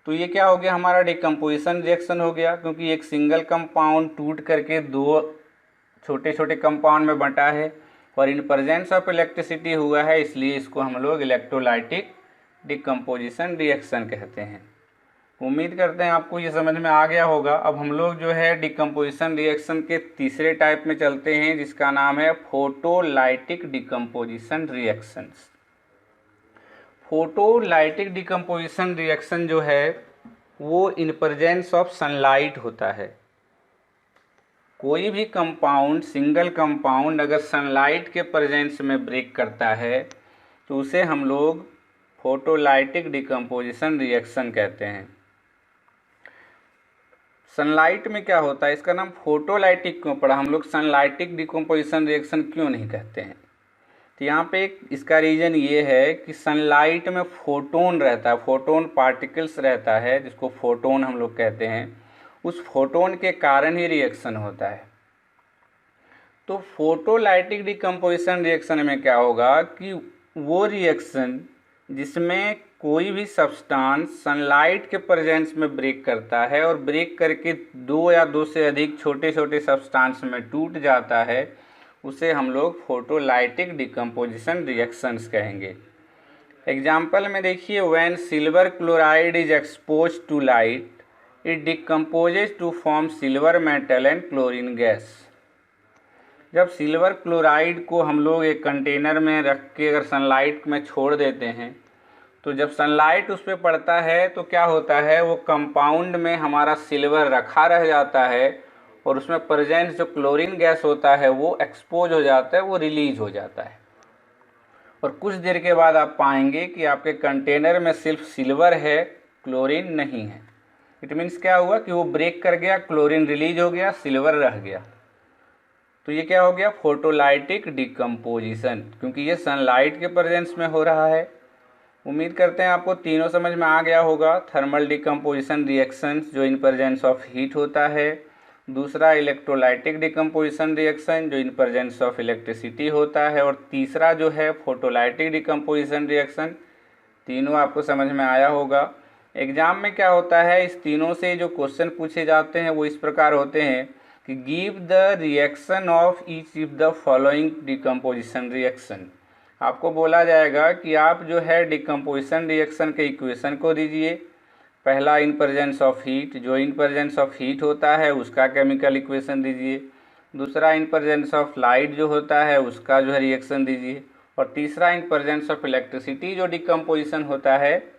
तो ये क्या हो गया, हमारा डिकम्पोजिशन रिएक्शन हो गया, क्योंकि एक सिंगल कंपाउंड टूट करके दो छोटे छोटे कंपाउंड में बंटा है और इन प्रेजेंस ऑफ इलेक्ट्रिसिटी हुआ है, इसलिए इसको हम लोग इलेक्ट्रोलाइटिक डिकम्पोजिशन रिएक्शन कहते हैं। उम्मीद करते हैं आपको ये समझ में आ गया होगा। अब हम लोग जो है डिकम्पोजिशन रिएक्शन के तीसरे टाइप में चलते हैं जिसका नाम है photolytic decomposition reactions. Photolytic decomposition reaction जो है वो इन प्रेजेंस ऑफ सनलाइट होता है। कोई भी कंपाउंड, सिंगल कंपाउंड अगर सनलाइट के प्रेजेंस में ब्रेक करता है तो उसे हम लोग फोटोलाइटिक डिकम्पोजिशन रिएक्शन कहते हैं। सनलाइट में क्या होता है, इसका नाम फोटोलाइटिक क्यों पड़ा, हम लोग सनलाइटिक डिकम्पोजिशन रिएक्शन क्यों नहीं कहते हैं? तो यहाँ पे इसका रीज़न ये है कि सनलाइट में फोटोन रहता है, फोटोन पार्टिकल्स रहता है जिसको फोटोन हम लोग कहते हैं। उस फोटोन के कारण ही रिएक्शन होता है। तो फोटोलाइटिक डिकम्पोजिशन रिएक्शन में क्या होगा कि वो रिएक्शन जिसमें कोई भी सब्सटेंस सनलाइट के प्रेजेंस में ब्रेक करता है और ब्रेक करके दो या दो से अधिक छोटे छोटे सब्सटेंस में टूट जाता है, उसे हम लोग फोटोलाइटिक डिकम्पोजिशन रिएक्शंस कहेंगे। एग्जाम्पल में देखिए, when silver chloride is expose to light it decomposes to form silver metal and chlorine gas. जब सिल्वर क्लोराइड को हम लोग एक कंटेनर में रख के अगर सनलाइट में छोड़ देते हैं तो जब सनलाइट उस पर पड़ता है तो क्या होता है, वो कंपाउंड में हमारा सिल्वर रखा रह जाता है और उसमें प्रेजेंट जो क्लोरीन गैस होता है वो एक्सपोज हो जाता है, वो रिलीज हो जाता है। और कुछ देर के बाद आप पाएंगे कि आपके कंटेनर में सिर्फ सिल्वर है, क्लोरीन नहीं है। इट मीन्स क्या हुआ कि वो ब्रेक कर गया, क्लोरीन रिलीज हो गया, सिल्वर रह गया। तो ये क्या हो गया, फोटोलाइटिक डिकम्पोजिशन, क्योंकि ये सनलाइट के प्रेजेंस में हो रहा है। उम्मीद करते हैं आपको तीनों समझ में आ गया होगा। थर्मल डिकम्पोजिशन रिएक्शंस जो इन प्रेजेंस ऑफ हीट होता है, दूसरा इलेक्ट्रोलाइटिक डिकम्पोजिशन रिएक्शन जो इन प्रेजेंस ऑफ इलेक्ट्रिसिटी होता है, और तीसरा जो है फोटोलाइटिक डिकम्पोजिशन रिएक्शन। तीनों आपको समझ में आया होगा। एग्जाम में क्या होता है, इस तीनों से जो क्वेश्चन पूछे जाते हैं वो इस प्रकार होते हैं कि give the reaction of each of the following decomposition reaction. आपको बोला जाएगा कि आप जो है डिकम्पोजिशन रिएक्शन के इक्वेशन को दीजिए। पहला इन प्रेजेंस ऑफ हीट, जो इन प्रेजेंस ऑफ हीट होता है उसका केमिकल इक्वेशन दीजिए। दूसरा इन प्रेजेंस ऑफ लाइट जो होता है उसका जो है रिएक्शन दीजिए। और तीसरा इन प्रेजेंस ऑफ इलेक्ट्रिसिटी जो डिकम्पोजिशन होता है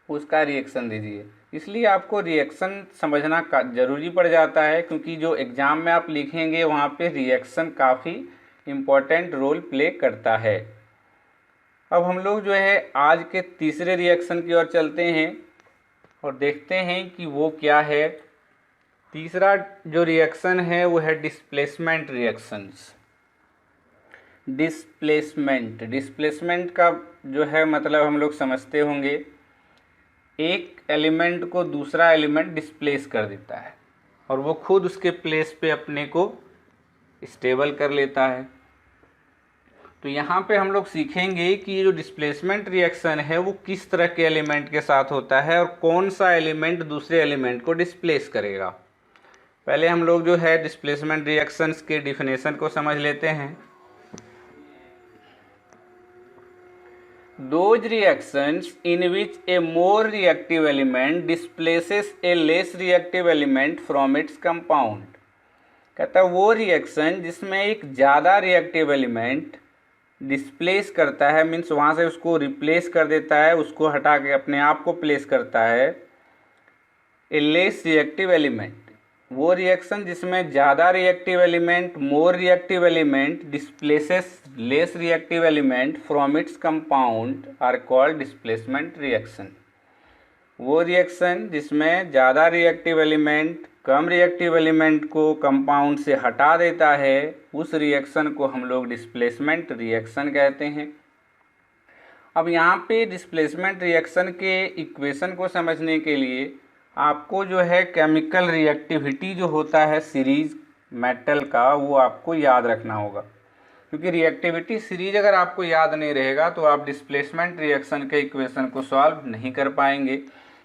उसका रिएक्शन दीजिए। इसलिए आपको रिएक्शन समझना ज़रूरी पड़ जाता है, क्योंकि जो एग्ज़ाम में आप लिखेंगे वहाँ पे रिएक्शन काफ़ी इम्पोर्टेंट रोल प्ले करता है। अब हम लोग जो है आज के तीसरे रिएक्शन की ओर चलते हैं और देखते हैं कि वो क्या है। तीसरा जो रिएक्शन है वो है डिस्प्लेसमेंट रिएक्शंस। डिस्प्लेसमेंट का जो है मतलब हम लोग समझते होंगे, एक एलिमेंट को दूसरा एलिमेंट डिस्प्लेस कर देता है और वो खुद उसके प्लेस पे अपने को स्टेबल कर लेता है। तो यहाँ पे हम लोग सीखेंगे कि ये जो डिस्प्लेसमेंट रिएक्शन है वो किस तरह के एलिमेंट के साथ होता है और कौन सा एलिमेंट दूसरे एलिमेंट को डिस्प्लेस करेगा। पहले हम लोग जो है डिस्प्लेसमेंट रिएक्शंस के डिफिनेशन को समझ लेते हैं। Those reactions in which a more reactive element displaces a less reactive element from its compound। कहता है वो रिएक्शन जिसमें एक ज़्यादा रिएक्टिव एलिमेंट डिस्प्लेस करता है, मीन्स वहाँ से उसको रिप्लेस कर देता है, उसको हटा के अपने आप को प्लेस करता है ए लेस रिएक्टिव एलिमेंट। वो रिएक्शन जिसमें ज़्यादा reactive element, more reactive element displaces less reactive element from its compound are called displacement reaction. वो रिएक्शन जिसमें ज़्यादा रिएक्टिव एलिमेंट कम रिएक्टिव एलिमेंट को कंपाउंड से हटा देता है, उस रिएक्शन को हम लोग डिस्प्लेसमेंट रिएक्शन कहते हैं। अब यहाँ पे डिस्प्लेसमेंट रिएक्शन के इक्वेशन को समझने के लिए आपको जो है केमिकल रिएक्टिविटी जो होता है सीरीज मेटल का, वो आपको याद रखना होगा, क्योंकि रिएक्टिविटी सीरीज अगर आपको याद नहीं रहेगा तो आप डिस्प्लेसमेंट रिएक्शन के इक्वेशन को सॉल्व नहीं कर पाएंगे,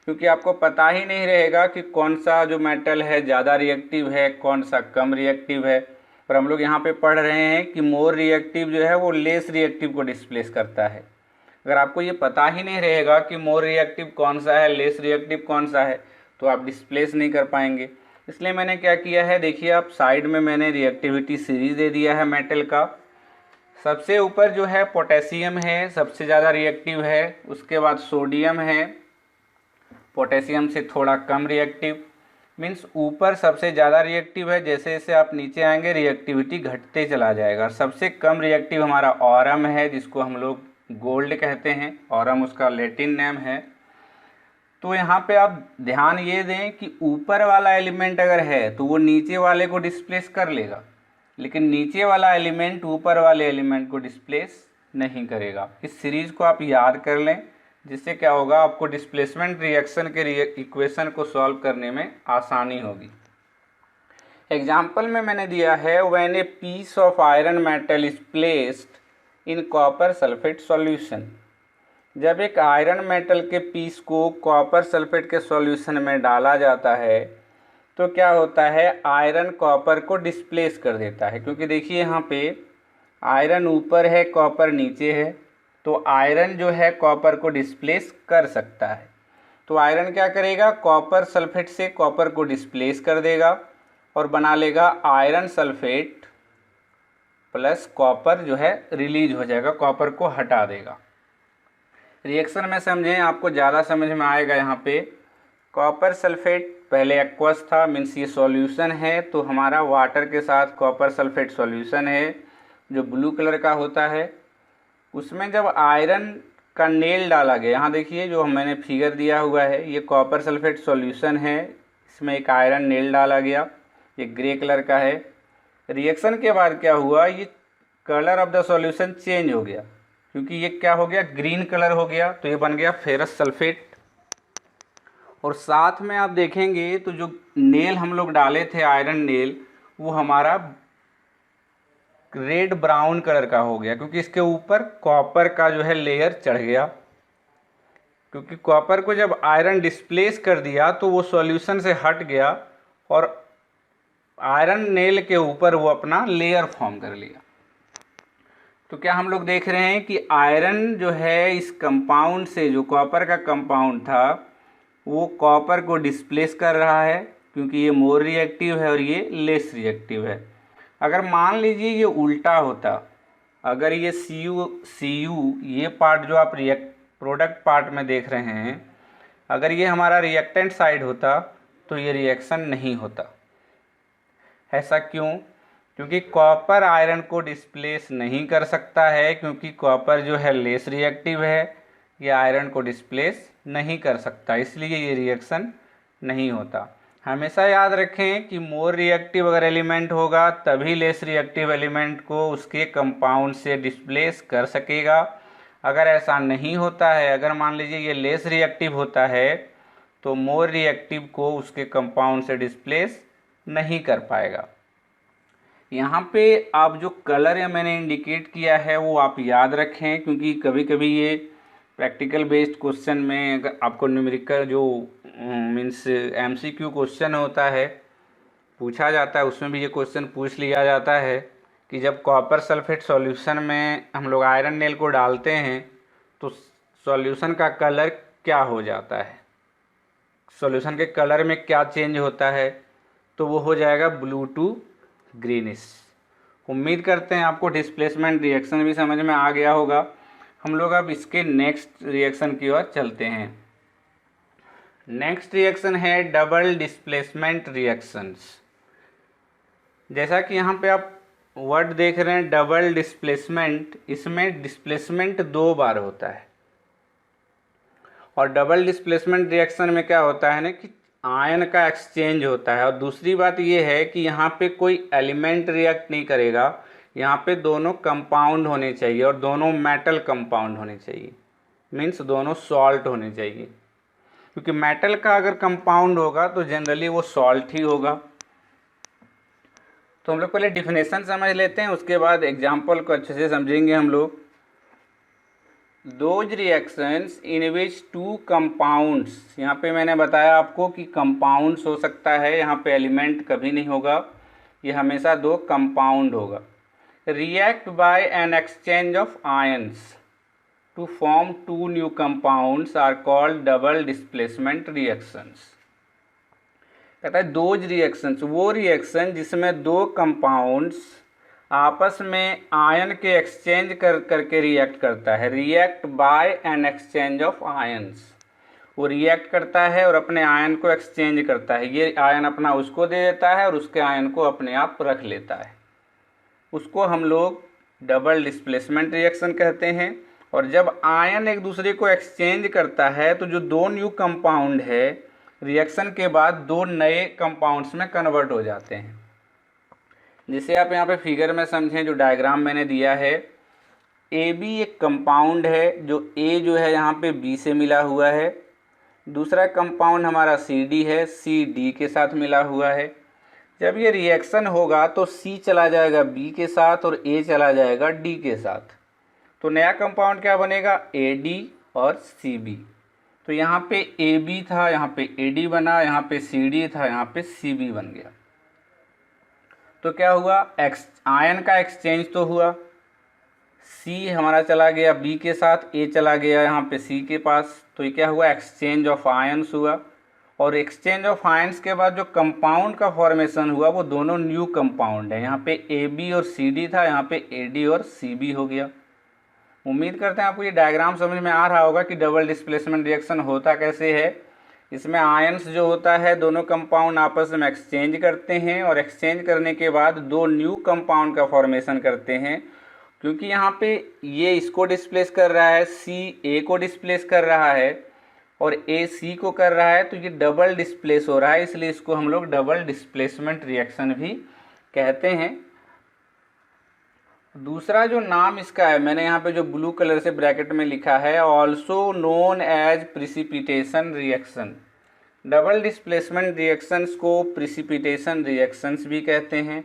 क्योंकि आपको पता ही नहीं रहेगा कि कौन सा जो मेटल है ज़्यादा रिएक्टिव है, कौन सा कम रिएक्टिव है। और हम लोग यहाँ पे पढ़ रहे हैं कि मोर रिएक्टिव जो है वो लेस रिएक्टिव को डिस्प्लेस करता है। अगर आपको ये पता ही नहीं रहेगा कि मोर रिएक्टिव कौन सा है, लेस रिएक्टिव कौन सा है, तो आप डिस्प्लेस नहीं कर पाएंगे। इसलिए मैंने क्या किया है, देखिए आप साइड में मैंने रिएक्टिविटी सीरीज दे दिया है मेटल का। सबसे ऊपर जो है पोटेशियम है, सबसे ज़्यादा रिएक्टिव है। उसके बाद सोडियम है, पोटेशियम से थोड़ा कम रिएक्टिव, मीन्स ऊपर सबसे ज़्यादा रिएक्टिव है, जैसे जैसे आप नीचे आएंगे रिएक्टिविटी घटते चला जाएगा। सबसे कम रिएक्टिव हमारा ऑरम है, जिसको हम लोग गोल्ड कहते हैं, ऑरम उसका लैटिन नेम है। तो यहाँ पे आप ध्यान ये दें कि ऊपर वाला एलिमेंट अगर है तो वो नीचे वाले को डिस्प्लेस कर लेगा, लेकिन नीचे वाला एलिमेंट ऊपर वाले एलिमेंट को डिस्प्लेस नहीं करेगा। इस सीरीज़ को आप याद कर लें, जिससे क्या होगा, आपको डिस्प्लेसमेंट रिएक्शन के इक्वेशन को सॉल्व करने में आसानी होगी। एग्जाम्पल में मैंने दिया है, when a piece of iron metal is placed in copper sulphate solution. जब एक आयरन मेटल के पीस को कॉपर सल्फेट के सॉल्यूशन में डाला जाता है तो क्या होता है, आयरन कॉपर को डिस्प्लेस कर देता है। क्योंकि देखिए यहाँ पे आयरन ऊपर है, कॉपर नीचे है, तो आयरन जो है कॉपर को डिस्प्लेस कर सकता है। तो आयरन क्या करेगा, कॉपर सल्फेट से कॉपर को डिस्प्लेस कर देगा और बना लेगा आयरन सल्फेट प्लस कॉपर जो है रिलीज हो जाएगा, कॉपर को हटा देगा। रिएक्शन में समझें, आपको ज़्यादा समझ में आएगा। यहाँ पे कॉपर सल्फेट पहले एक्वस था, मीन्स ये सॉल्यूशन है, तो हमारा वाटर के साथ कॉपर सल्फेट सॉल्यूशन है जो ब्लू कलर का होता है। उसमें जब आयरन का नेल डाला गया, यहाँ देखिए जो मैंने फिगर दिया हुआ है, ये कॉपर सल्फेट सॉल्यूशन है, इसमें एक आयरन नेल डाला गया, ये ग्रे कलर का है। रिएक्शन के बाद क्या हुआ, ये colour of the solution change हो गया, क्योंकि ये क्या हो गया, ग्रीन कलर हो गया, तो ये बन गया फेरस सल्फेट। और साथ में आप देखेंगे तो जो नेल हम लोग डाले थे आयरन नेल, वो हमारा रेड ब्राउन कलर का हो गया, क्योंकि इसके ऊपर कॉपर का जो है लेयर चढ़ गया। क्योंकि कॉपर को जब आयरन डिस्प्लेस कर दिया तो वो सॉल्यूशन से हट गया और आयरन नेल के ऊपर वो अपना लेयर फॉर्म कर लिया। तो क्या हम लोग देख रहे हैं कि आयरन जो है इस कंपाउंड से, जो कॉपर का कंपाउंड था, वो कॉपर को डिस्प्लेस कर रहा है, क्योंकि ये मोर रिएक्टिव है और ये लेस रिएक्टिव है। अगर मान लीजिए ये उल्टा होता, अगर ये सी यू ये पार्ट जो आप प्रोडक्ट पार्ट में देख रहे हैं, अगर ये हमारा रिएक्टेंट साइड होता तो ये रिएक्शन नहीं होता। ऐसा क्यों? क्योंकि कॉपर आयरन को डिस्प्लेस नहीं कर सकता है, क्योंकि कॉपर जो है लेस रिएक्टिव है, ये आयरन को डिस्प्लेस नहीं कर सकता, इसलिए ये रिएक्शन नहीं होता। हमेशा याद रखें कि मोर रिएक्टिव अगर एलिमेंट होगा तभी लेस रिएक्टिव एलिमेंट को उसके कंपाउंड से डिस्प्लेस कर सकेगा। अगर ऐसा नहीं होता है, अगर मान लीजिए ये लेस रिएक्टिव होता है, तो मोर रिएक्टिव को उसके कंपाउंड से डिस्प्लेस नहीं कर पाएगा। यहाँ पे आप जो कलर या मैंने इंडिकेट किया है वो आप याद रखें, क्योंकि कभी कभी ये प्रैक्टिकल बेस्ड क्वेश्चन में अगर आपको न्यूमेरिकल जो मीन्स एमसीक्यू क्वेश्चन होता है पूछा जाता है, उसमें भी ये क्वेश्चन पूछ लिया जाता है कि जब कॉपर सल्फेट सॉल्यूशन में हम लोग आयरन नेल को डालते हैं तो सॉल्यूशन का कलर क्या हो जाता है, सॉल्यूशन के कलर में क्या चेंज होता है, तो वो हो जाएगा ब्लू टू ग्रीनिश। उम्मीद करते हैं आपको डिस्प्लेसमेंट रिएक्शन भी समझ में आ गया होगा। हम लोग अब इसके नेक्स्ट रिएक्शन की ओर चलते हैं। नेक्स्ट रिएक्शन है डबल डिस्प्लेसमेंट रिएक्शंस। जैसा कि यहाँ पे आप वर्ड देख रहे हैं डबल डिस्प्लेसमेंट, इसमें डिस्प्लेसमेंट 2 बार होता है। और डबल डिस्प्लेसमेंट रिएक्शन में क्या होता है ना कि आयन का एक्सचेंज होता है। और दूसरी बात ये है कि यहाँ पे कोई एलिमेंट रिएक्ट नहीं करेगा, यहाँ पे दोनों कंपाउंड होने चाहिए और दोनों मेटल कंपाउंड होने चाहिए, मीन्स दोनों सॉल्ट होने चाहिए। क्योंकि मेटल का अगर कंपाउंड होगा तो जनरली वो सॉल्ट ही होगा। तो हम लोग पहले डिफिनेशन समझ लेते हैं, उसके बाद एग्जाम्पल को अच्छे से समझेंगे हम लोग। Those reactions in which 2 compounds, यहाँ पे मैंने बताया आपको कि कंपाउंड्स हो सकता है, यहाँ पे एलिमेंट कभी नहीं होगा, ये हमेशा 2 कंपाउंड होगा। React by an exchange of ions to form 2 new compounds are called double displacement reactions. कहता है दोज रिएक्शंस, वो रिएक्शन जिसमें 2 कंपाउंड्स आपस में आयन के एक्सचेंज करके रिएक्ट करता है। React by an exchange of ions, वो रिएक्ट करता है और अपने आयन को एक्सचेंज करता है। ये आयन अपना उसको दे देता है और उसके आयन को अपने आप रख लेता है, उसको हम लोग डबल डिस्प्लेसमेंट रिएक्शन कहते हैं। और जब आयन एक दूसरे को एक्सचेंज करता है तो जो 2 न्यू कंपाउंड है रिएक्शन के बाद 2 नए कंपाउंड्स में कन्वर्ट हो जाते हैं। जैसे आप यहाँ पे फिगर में समझें, जो डायग्राम मैंने दिया है, ए बी एक कंपाउंड है, जो ए जो है यहाँ पे बी से मिला हुआ है। दूसरा कंपाउंड हमारा सी डी है, सी डी के साथ मिला हुआ है। जब ये रिएक्शन होगा तो सी चला जाएगा बी के साथ और ए चला जाएगा डी के साथ, तो नया कंपाउंड क्या बनेगा, ए डी और सी बी। तो यहाँ पे ए बी था, यहाँ पे ए डी बना, यहाँ पे सी डी था, यहाँ पे सी बी बन गया। तो क्या हुआ, आयन का एक्सचेंज तो हुआ, सी हमारा चला गया बी के साथ, ए चला गया यहाँ पे सी के पास, तो ये क्या हुआ, एक्सचेंज ऑफ आयन्स हुआ। और एक्सचेंज ऑफ आयन्स के बाद जो कंपाउंड का फॉर्मेशन हुआ वो दोनों न्यू कंपाउंड है। यहाँ पे ए बी और सी डी था, यहाँ पे ए डी और सी बी हो गया। उम्मीद करते हैं आपको ये डायग्राम समझ में आ रहा होगा कि डबल डिस्प्लेसमेंट रिएक्शन होता कैसे है। इसमें आयंस जो होता है दोनों कंपाउंड आपस में एक्सचेंज करते हैं और एक्सचेंज करने के बाद दो न्यू कंपाउंड का फॉर्मेशन करते हैं। क्योंकि यहाँ पे ये इसको डिस्प्लेस कर रहा है, सी ए को डिस्प्लेस कर रहा है और ए सी को कर रहा है, तो ये डबल डिस्प्लेस हो रहा है, इसलिए इसको हम लोग डबल डिस्प्लेसमेंट रिएक्शन भी कहते हैं। दूसरा जो नाम इसका है, मैंने यहाँ पे जो ब्लू कलर से ब्रैकेट में लिखा है, also known as precipitation reaction. Double displacement reactions को प्रिसिपिटेशन रिएक्शंस भी कहते हैं।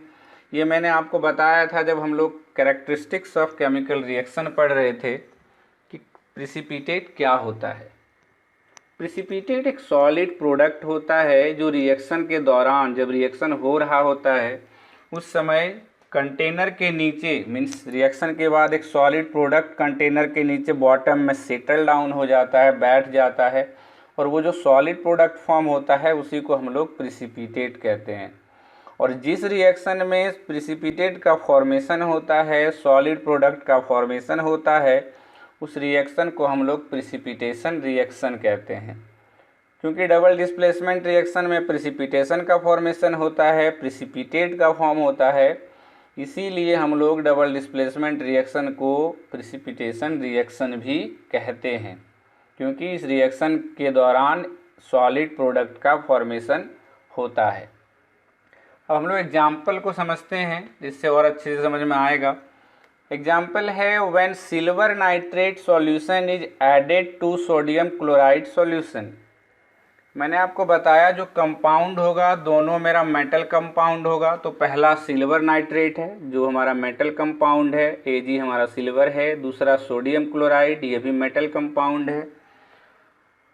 ये मैंने आपको बताया था जब हम लोग कैरेक्टरिस्टिक्स ऑफ केमिकल रिएक्शन पढ़ रहे थे कि प्रिसिपिटेट क्या होता है। प्रिसिपिटेट एक सॉलिड प्रोडक्ट होता है जो रिएक्शन के दौरान, जब रिएक्शन हो रहा होता है उस समय कंटेनर के नीचे, मीन्स रिएक्शन के बाद एक सॉलिड प्रोडक्ट कंटेनर के नीचे बॉटम में सेटल डाउन हो जाता है, बैठ जाता है, और वो जो सॉलिड प्रोडक्ट फॉर्म होता है उसी को हम लोग प्रिसिपिटेट कहते हैं। और जिस रिएक्शन में प्रिसिपिटेट का फॉर्मेशन होता है, सॉलिड प्रोडक्ट का फॉर्मेशन होता है, उस रिएक्शन को हम लोग प्रिसिपिटेशन रिएक्शन कहते हैं। क्योंकि डबल डिस्प्लेसमेंट रिएक्शन में प्रिसिपिटेशन का फॉर्मेशन होता है, प्रिसिपिटेट का फॉर्म होता है, इसीलिए हम लोग डबल डिस्प्लेसमेंट रिएक्शन को प्रिसिपिटेशन रिएक्शन भी कहते हैं, क्योंकि इस रिएक्शन के दौरान सॉलिड प्रोडक्ट का फॉर्मेशन होता है। अब हम लोग एग्जाम्पल को समझते हैं जिससे और अच्छे से समझ में आएगा। एग्जाम्पल है, when silver nitrate solution is added to sodium chloride solution. मैंने आपको बताया जो कंपाउंड होगा दोनों मेरा मेटल कंपाउंड होगा, तो पहला सिल्वर नाइट्रेट है जो हमारा मेटल कंपाउंड है, Ag हमारा सिल्वर है। दूसरा सोडियम क्लोराइड, ये भी मेटल कंपाउंड है।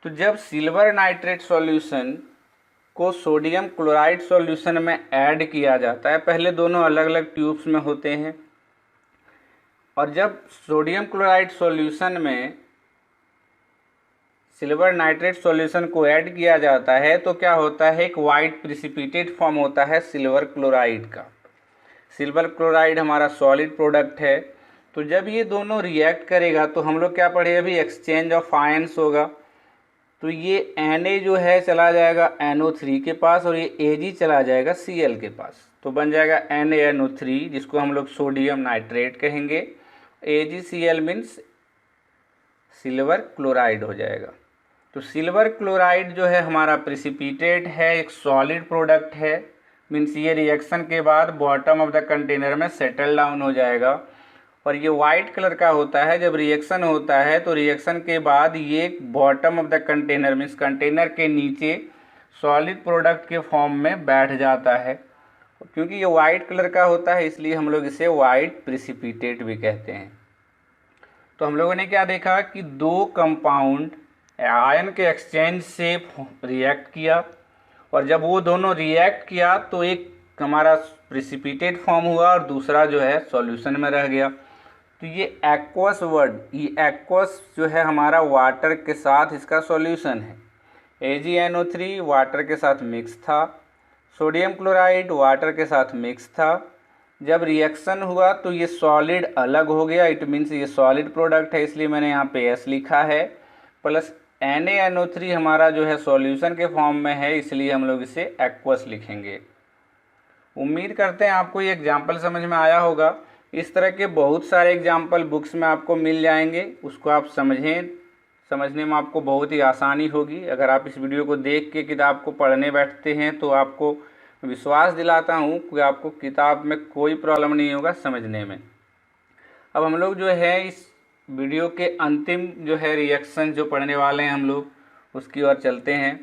तो जब सिल्वर नाइट्रेट सॉल्यूशन को सोडियम क्लोराइड सॉल्यूशन में ऐड किया जाता है, पहले दोनों अलग अलग ट्यूब्स में होते हैं, और जब सोडियम क्लोराइड सॉल्यूशन में सिल्वर नाइट्रेट सॉल्यूशन को ऐड किया जाता है तो क्या होता है, एक वाइट प्रिसिपिटेट फॉर्म होता है सिल्वर क्लोराइड का। सिल्वर क्लोराइड हमारा सॉलिड प्रोडक्ट है। तो जब ये दोनों रिएक्ट करेगा तो हम लोग क्या पढ़े अभी, एक्सचेंज ऑफ आयंस होगा। तो ये Na जो है चला जाएगा NO3 के पास और ये Ag चला जाएगा Cl के पास, तो बन जाएगा NaNO3 जिसको हम लोग सोडियम नाइट्रेट कहेंगे। AgCl मीन्स सिल्वर क्लोराइड हो जाएगा। तो सिल्वर क्लोराइड जो है हमारा प्रिसिपिटेट है, एक सॉलिड प्रोडक्ट है, मीन्स ये रिएक्शन के बाद बॉटम ऑफ द कंटेनर में सेटल डाउन हो जाएगा। और ये वाइट कलर का होता है, जब रिएक्शन होता है तो रिएक्शन के बाद ये bottom of the container means container के नीचे सॉलिड प्रोडक्ट के फॉर्म में बैठ जाता है। क्योंकि ये वाइट कलर का होता है इसलिए हम लोग इसे वाइट प्रिसिपिटेट भी कहते हैं। तो हम लोगों ने क्या देखा कि दो कंपाउंड आयन के एक्सचेंज से रिएक्ट किया, और जब वो दोनों रिएक्ट किया तो एक हमारा प्रिसिपिटेट फॉर्म हुआ और दूसरा जो है सॉल्यूशन में रह गया। तो ये एक्वस वर्ड, ये एक्वस जो है हमारा वाटर के साथ इसका सॉल्यूशन है। AgNO3 वाटर के साथ मिक्स था, सोडियम क्लोराइड वाटर के साथ मिक्स था। जब रिएक्शन हुआ तो ये सॉलिड अलग हो गया, इट मीन्स ये सॉलिड प्रोडक्ट है, इसलिए मैंने यहाँ पे S लिखा है, प्लस NaNO3 हमारा जो है सॉल्यूशन के फॉर्म में है, इसलिए हम लोग इसे एक्वस लिखेंगे। उम्मीद करते हैं आपको ये एग्जाम्पल समझ में आया होगा। इस तरह के बहुत सारे एग्जाम्पल बुक्स में आपको मिल जाएंगे, उसको आप समझने में आपको बहुत ही आसानी होगी। अगर आप इस वीडियो को देख के किताब को पढ़ने बैठते हैं तो आपको विश्वास दिलाता हूँ कि आपको किताब में कोई प्रॉब्लम नहीं होगा समझने में। अब हम लोग जो है इस वीडियो के अंतिम जो है रिएक्शन जो पढ़ने वाले हैं हम लोग, उसकी ओर चलते हैं।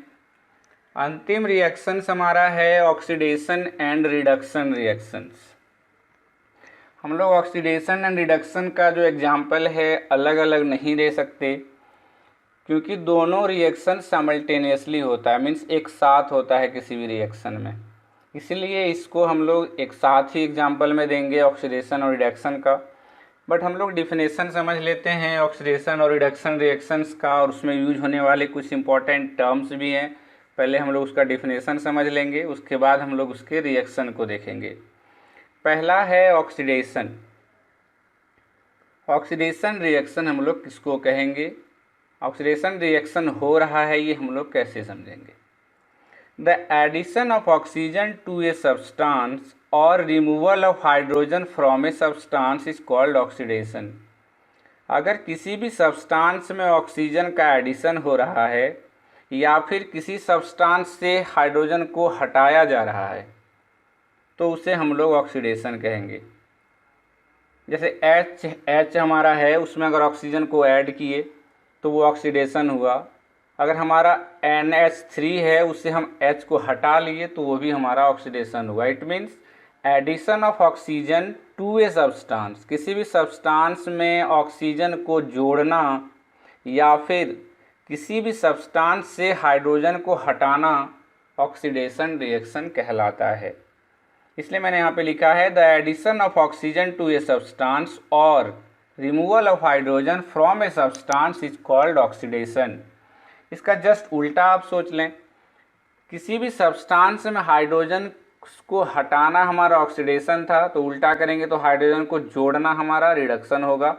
अंतिम रिएक्शंस हमारा है ऑक्सीडेशन एंड रिडक्शन रिएक्शंस। हम लोग ऑक्सीडेशन एंड रिडक्शन का जो एग्जाम्पल है अलग अलग नहीं दे सकते, क्योंकि दोनों रिएक्शन साइमल्टेनियसली होता है, मीन्स एक साथ होता है किसी भी रिएक्शन में, इसलिए इसको हम लोग एक साथ ही एग्जाम्पल में देंगे ऑक्सीडेशन और रिडक्शन का। बट हम लोग डिफिनेशन समझ लेते हैं ऑक्सीडेशन और रिडक्शन रिएक्शंस का, और उसमें यूज होने वाले कुछ इंपॉर्टेंट टर्म्स भी हैं। पहले हम लोग उसका डिफिनेशन समझ लेंगे, उसके बाद हम लोग उसके रिएक्शन को देखेंगे। पहला है ऑक्सीडेशन। ऑक्सीडेशन रिएक्शन हम लोग किसको कहेंगे, ऑक्सीडेशन रिएक्शन हो रहा है ये हम लोग कैसे समझेंगे। The addition of oxygen to a substance और removal of hydrogen from a substance is called oxidation. अगर किसी भी सब्सटेंस में ऑक्सीजन का एडिशन हो रहा है या फिर किसी सब्सटेंस से हाइड्रोजन को हटाया जा रहा है तो उसे हम लोग ऑक्सीडेशन कहेंगे। जैसे H हमारा है, उसमें अगर ऑक्सीजन को ऐड किए तो वो ऑक्सीडेशन हुआ। अगर हमारा NH3 है, उससे हम H को हटा लिए तो वो भी हमारा ऑक्सीडेशन हुआ। It means addition of oxygen to a substance, किसी भी सब्सटेंस में ऑक्सीजन को जोड़ना या फिर किसी भी सब्सटेंस से हाइड्रोजन को हटाना ऑक्सीडेशन रिएक्शन कहलाता है। इसलिए मैंने यहाँ पे लिखा है the addition of oxygen to a substance और removal of hydrogen from a substance is called oxidation. इसका जस्ट उल्टा आप सोच लें, किसी भी सब्सटेंस में हाइड्रोजन को हटाना हमारा ऑक्सीडेशन था, तो उल्टा करेंगे तो हाइड्रोजन को जोड़ना हमारा रिडक्शन होगा।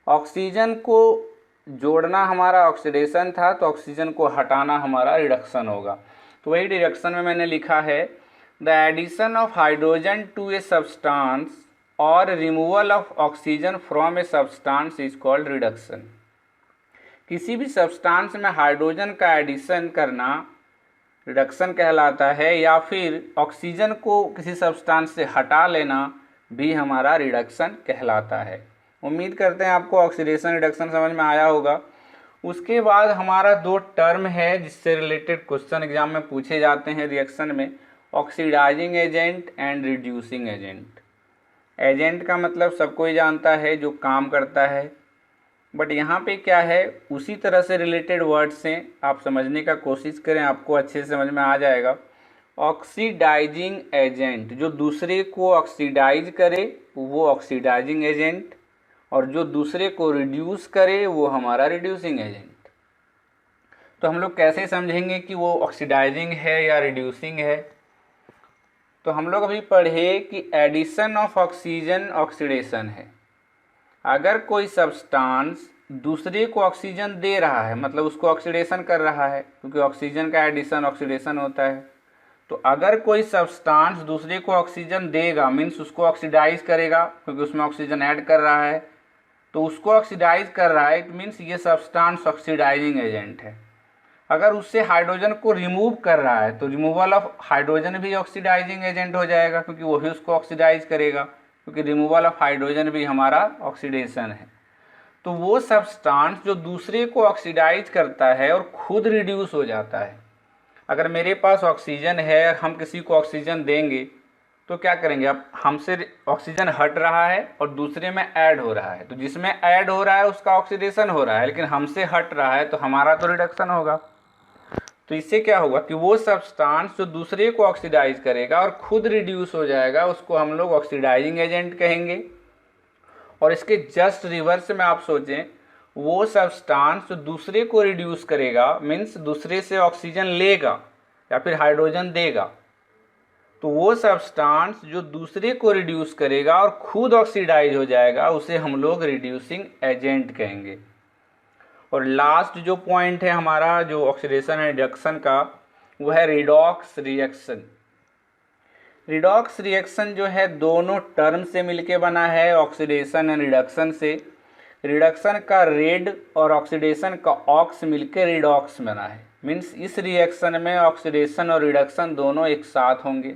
ऑक्सीजन को जोड़ना हमारा ऑक्सीडेशन था, तो ऑक्सीजन को हटाना हमारा रिडक्शन होगा। तो वही रिडक्शन में मैंने लिखा है the addition of hydrogen to a substance और removal of oxygen from a substance is called reduction. किसी भी सब्सटेंस में हाइड्रोजन का एडिशन करना रिडक्शन कहलाता है, या फिर ऑक्सीजन को किसी सब्सटेंस से हटा लेना भी हमारा रिडक्शन कहलाता है। उम्मीद करते हैं आपको ऑक्सीडेशन रिडक्शन समझ में आया होगा। उसके बाद हमारा दो टर्म है जिससे रिलेटेड क्वेश्चन एग्जाम में पूछे जाते हैं रिएक्शन में, oxidising agent and reducing agent. Agent का मतलब सबको ही जानता है, जो काम करता है, बट यहाँ पे क्या है उसी तरह से रिलेटेड वर्ड्स हैं, आप समझने का कोशिश करें, आपको अच्छे से समझ में आ जाएगा। ऑक्सीडाइजिंग एजेंट, जो दूसरे को ऑक्सीडाइज करे वो ऑक्सीडाइजिंग एजेंट, और जो दूसरे को रिड्यूस करे वो हमारा रिड्यूसिंग एजेंट। तो हम लोग कैसे समझेंगे कि वो ऑक्सीडाइजिंग है या रिड्यूसिंग है। तो हम लोग अभी पढ़े कि एडिशन ऑफ ऑक्सीजन ऑक्सीडेशन है। अगर कोई सब्सटेंस दूसरे को ऑक्सीजन दे रहा है, मतलब उसको ऑक्सीडेशन कर रहा है, क्योंकि ऑक्सीजन का एडिशन ऑक्सीडेशन होता है। तो अगर कोई सब्सटेंस दूसरे को ऑक्सीजन देगा, मीन्स उसको ऑक्सीडाइज करेगा, क्योंकि उसमें ऑक्सीजन ऐड कर रहा है, तो उसको ऑक्सीडाइज कर रहा है, इट मीन्स ये सब्सटेंस ऑक्सीडाइजिंग एजेंट है। अगर उससे हाइड्रोजन को रिमूव कर रहा है तो रिमूवल ऑफ हाइड्रोजन भी ऑक्सीडाइजिंग एजेंट हो जाएगा, क्योंकि वही उसको ऑक्सीडाइज करेगा, क्योंकि रिमूवल ऑफ हाइड्रोजन भी हमारा ऑक्सीडेशन है। तो वो सब्सटेंस जो दूसरे को ऑक्सीडाइज करता है और खुद रिड्यूस हो जाता है। अगर मेरे पास ऑक्सीजन है और हम किसी को ऑक्सीजन देंगे तो क्या करेंगे, अब हमसे ऑक्सीजन हट रहा है और दूसरे में ऐड हो रहा है, तो जिसमें ऐड हो रहा है उसका ऑक्सीडेशन हो रहा है, लेकिन हमसे हट रहा है तो हमारा तो रिडक्शन होगा। तो इससे क्या होगा कि वो सब्सटेंस जो दूसरे को ऑक्सीडाइज करेगा और खुद रिड्यूस हो जाएगा, उसको हम लोग ऑक्सीडाइजिंग एजेंट कहेंगे। और इसके जस्ट रिवर्स में आप सोचें, वो सब्सटेंस जो दूसरे को रिड्यूस करेगा, मीन्स दूसरे से ऑक्सीजन लेगा या फिर हाइड्रोजन देगा, तो वो सब्सटेंस जो दूसरे को रिड्यूस करेगा और खुद ऑक्सीडाइज हो जाएगा, उसे हम लोग रिड्यूसिंग एजेंट कहेंगे। और लास्ट जो पॉइंट है हमारा जो ऑक्सीडेशन एंड रिडक्शन का, वो है रिडॉक्स रिएक्शन। रिडॉक्स रिएक्शन जो है दोनों टर्म से मिलके बना है, ऑक्सीडेशन एंड रिडक्शन से। रिडक्शन का रेड और ऑक्सीडेशन का ऑक्स मिलके रिडॉक्स बना है, मीन्स इस रिएक्शन में ऑक्सीडेशन और रिडक्शन दोनों एक साथ होंगे।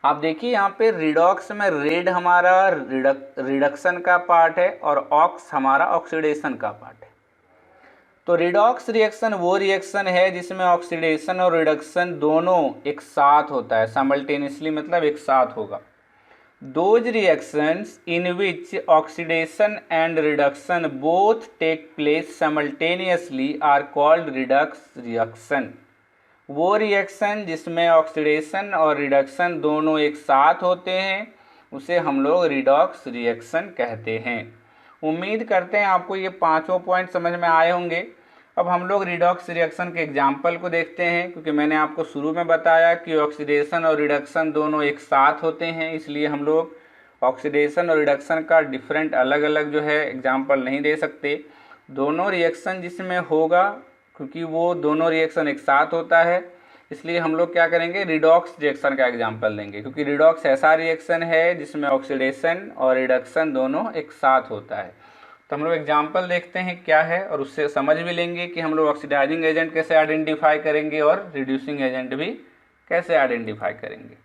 आप देखिए यहाँ पे रिडॉक्स में रेड हमारा रिडक्शन का पार्ट है और ऑक्स हमारा ऑक्सीडेशन का पार्ट है। तो रिडॉक्स रिएक्शन वो रिएक्शन है जिसमें ऑक्सीडेशन और रिडक्शन दोनों एक साथ होता है, साइमल्टेनियसली, मतलब एक साथ होगा। Those reactions in which oxidation and reduction both take place simultaneously are called redox reaction. वो रिएक्शन जिसमें ऑक्सीडेशन और रिडक्शन दोनों एक साथ होते हैं उसे हम लोग रिडॉक्स रिएक्शन कहते हैं। उम्मीद करते हैं आपको ये पांचों पॉइंट समझ में आए होंगे। अब हम लोग रिडॉक्स रिएक्शन के एग्जाम्पल को देखते हैं, क्योंकि मैंने आपको शुरू में बताया कि ऑक्सीडेशन और रिडक्शन दोनों एक साथ होते हैं, इसलिए हम लोग ऑक्सीडेशन और रिडक्शन का डिफरेंट अलग अलग जो है एग्जाम्पल नहीं दे सकते। दोनों रिएक्शन जिसमें होगा, क्योंकि वो दोनों रिएक्शन एक साथ होता है, इसलिए हम लोग क्या करेंगे, रिडॉक्स रिएक्शन का एग्जाम्पल लेंगे, क्योंकि रिडॉक्स ऐसा रिएक्शन है जिसमें ऑक्सीडेशन और रिडक्शन दोनों एक साथ होता है। तो हम लोग एग्जाम्पल देखते हैं क्या है, और उससे समझ भी लेंगे कि हम लोग ऑक्सीडाइजिंग एजेंट कैसे आइडेंटिफाई करेंगे और रिड्यूसिंग एजेंट भी कैसे आइडेंटिफाई करेंगे।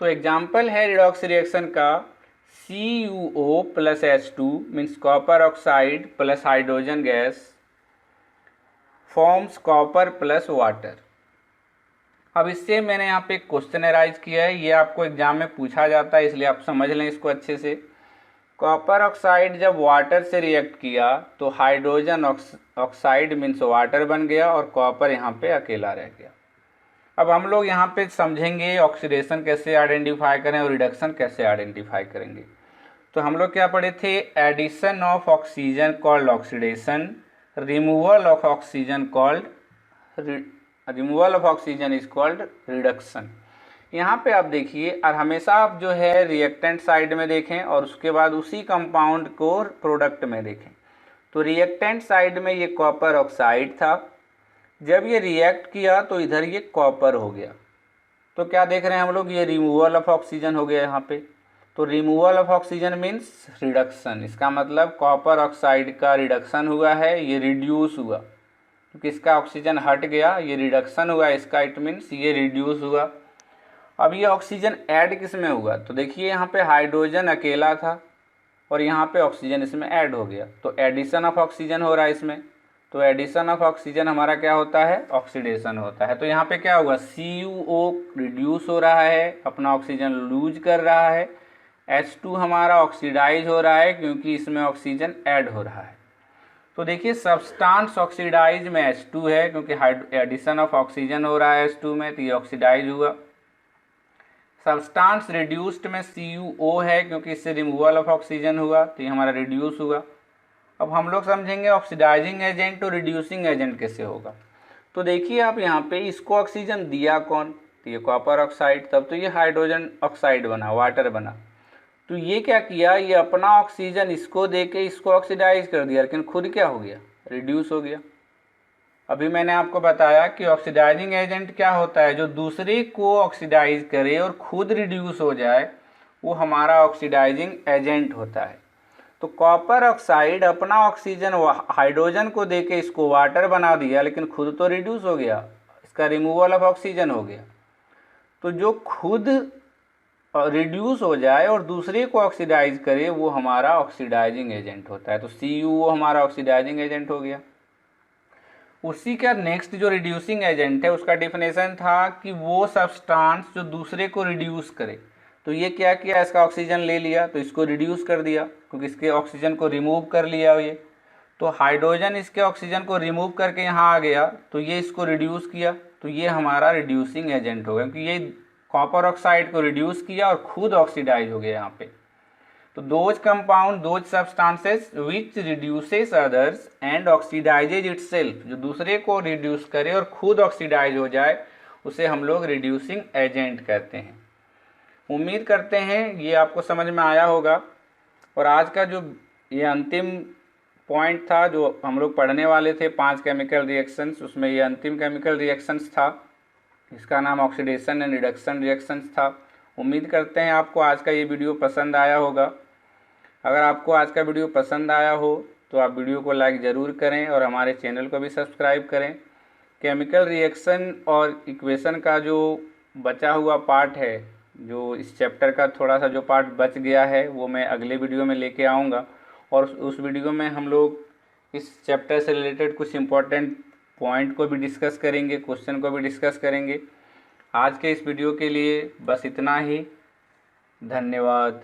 तो एग्जाम्पल है रिडॉक्स रिएक्शन का, CuO plus H2 means copper oxide plus hydrogen gas forms copper plus water. अब इससे मैंने यहाँ पे क्वेश्चन अराइज किया है, ये आपको एग्जाम में पूछा जाता है, इसलिए आप समझ लें इसको अच्छे से। कॉपर ऑक्साइड जब वाटर से रिएक्ट किया तो हाइड्रोजन ऑक्साइड मीन्स वाटर बन गया और कॉपर यहाँ पे अकेला रह गया। अब हम लोग यहाँ पे समझेंगे ऑक्सीडेशन कैसे आइडेंटिफाई करें और रिडक्शन कैसे आइडेंटिफाई करेंगे। तो हम लोग क्या पढ़े थे, addition of oxygen called oxidation, removal of oxygen is called reduction. यहाँ पे आप देखिए, और हमेशा आप जो है रिएक्टेंट साइड में देखें और उसके बाद उसी कंपाउंड को प्रोडक्ट में देखें। तो रिएक्टेंट साइड में ये कॉपर ऑक्साइड था, जब ये रिएक्ट किया तो इधर ये कॉपर हो गया। तो क्या देख रहे हैं हम लोग, ये रिमूवल ऑफ ऑक्सीजन हो गया यहाँ पे। तो removal of oxygen means reduction, इसका मतलब कॉपर ऑक्साइड का रिडक्शन हुआ है, ये रिड्यूस हुआ, क्योंकि इसका ऑक्सीजन हट गया, ये रिडक्शन हुआ इसका, इट मीन्स ये रिड्यूस हुआ। अब ये ऑक्सीजन ऐड किस में हुआ, तो देखिए यहाँ पे हाइड्रोजन अकेला था और यहाँ पे ऑक्सीजन इसमें ऐड हो गया, तो एडिशन ऑफ ऑक्सीजन हो रहा है इसमें। तो एडिशन ऑफ ऑक्सीजन हमारा क्या होता है, ऑक्सीडेशन होता है। तो यहाँ पे क्या होगा, CuO रिड्यूस हो रहा है, अपना ऑक्सीजन लूज कर रहा है, H2 हमारा ऑक्सीडाइज हो रहा है क्योंकि इसमें ऑक्सीजन ऐड हो रहा है। तो देखिए सब्सटेंस ऑक्सीडाइज में H2 है, क्योंकि एडिशन ऑफ ऑक्सीजन हो रहा है H2 में, तो ये ऑक्सीडाइज हुआ। सब्सटेंस रिड्यूस्ड में CuO है, क्योंकि इससे रिमूवल ऑफ ऑक्सीजन हुआ, तो ये हमारा रिड्यूस हुआ। अब हम लोग समझेंगे ऑक्सीडाइजिंग एजेंट और रिड्यूसिंग एजेंट कैसे होगा। तो देखिए आप यहाँ पे, इसको ऑक्सीजन दिया कौन, तो ये कॉपर ऑक्साइड, तब तो ये हाइड्रोजन ऑक्साइड बना, वाटर बना। तो ये क्या किया, ये अपना ऑक्सीजन इसको देके इसको ऑक्सीडाइज कर दिया, लेकिन खुद क्या हो गया, रिड्यूस हो गया। अभी मैंने आपको बताया कि ऑक्सीडाइजिंग एजेंट क्या होता है, जो दूसरे को ऑक्सीडाइज करे और खुद रिड्यूस हो जाए, वो हमारा ऑक्सीडाइजिंग एजेंट होता है। तो कॉपर ऑक्साइड अपना ऑक्सीजन हाइड्रोजन को देके इसको वाटर बना दिया, लेकिन खुद तो रिड्यूस हो गया, इसका रिमूवल ऑफ ऑक्सीजन हो गया। तो जो खुद रिड्यूस हो जाए और दूसरे को ऑक्सीडाइज करे, वो हमारा ऑक्सीडाइजिंग एजेंट होता है। तो CuO हमारा ऑक्सीडाइजिंग एजेंट हो गया। उसी का नेक्स्ट जो रिड्यूसिंग एजेंट है, उसका डेफिनेशन था कि वो सब्सटेंस जो दूसरे को रिड्यूस करे। तो ये क्या किया, इसका ऑक्सीजन ले लिया तो इसको रिड्यूस कर दिया, क्योंकि इसके ऑक्सीजन को रिमूव कर लिया ये। तो हाइड्रोजन इसके ऑक्सीजन को रिमूव करके यहाँ आ गया, तो ये इसको रिड्यूस किया, तो ये हमारा रिड्यूसिंग एजेंट हो गया, क्योंकि ये कॉपर ऑक्साइड को रिड्यूस किया और खुद ऑक्सीडाइज हो गया यहाँ पे। तो those compound, those substances which reduces others and oxidises itself, जो दूसरे को रिड्यूस करे और खुद ऑक्सीडाइज हो जाए, उसे हम लोग रिड्यूसिंग एजेंट कहते हैं। उम्मीद करते हैं ये आपको समझ में आया होगा। और आज का जो ये अंतिम पॉइंट था जो हम लोग पढ़ने वाले थे, 5 केमिकल रिएक्शंस, उसमें ये अंतिम केमिकल रिएक्शंस था, इसका नाम ऑक्सीडेशन एंड रिडक्शन रिएक्शंस था। उम्मीद करते हैं आपको आज का ये वीडियो पसंद आया होगा। अगर आपको आज का वीडियो पसंद आया हो तो आप वीडियो को लाइक ज़रूर करें और हमारे चैनल को भी सब्सक्राइब करें। केमिकल रिएक्शन और इक्वेशन का जो बचा हुआ पार्ट है, जो इस चैप्टर का थोड़ा सा जो पार्ट बच गया है, वो मैं अगले वीडियो में लेके आऊँगा, और उस वीडियो में हम लोग इस चैप्टर से रिलेटेड कुछ इम्पोर्टेंट पॉइंट को भी डिस्कस करेंगे, क्वेश्चन को भी डिस्कस करेंगे। आज के इस वीडियो के लिए बस इतना ही। धन्यवाद।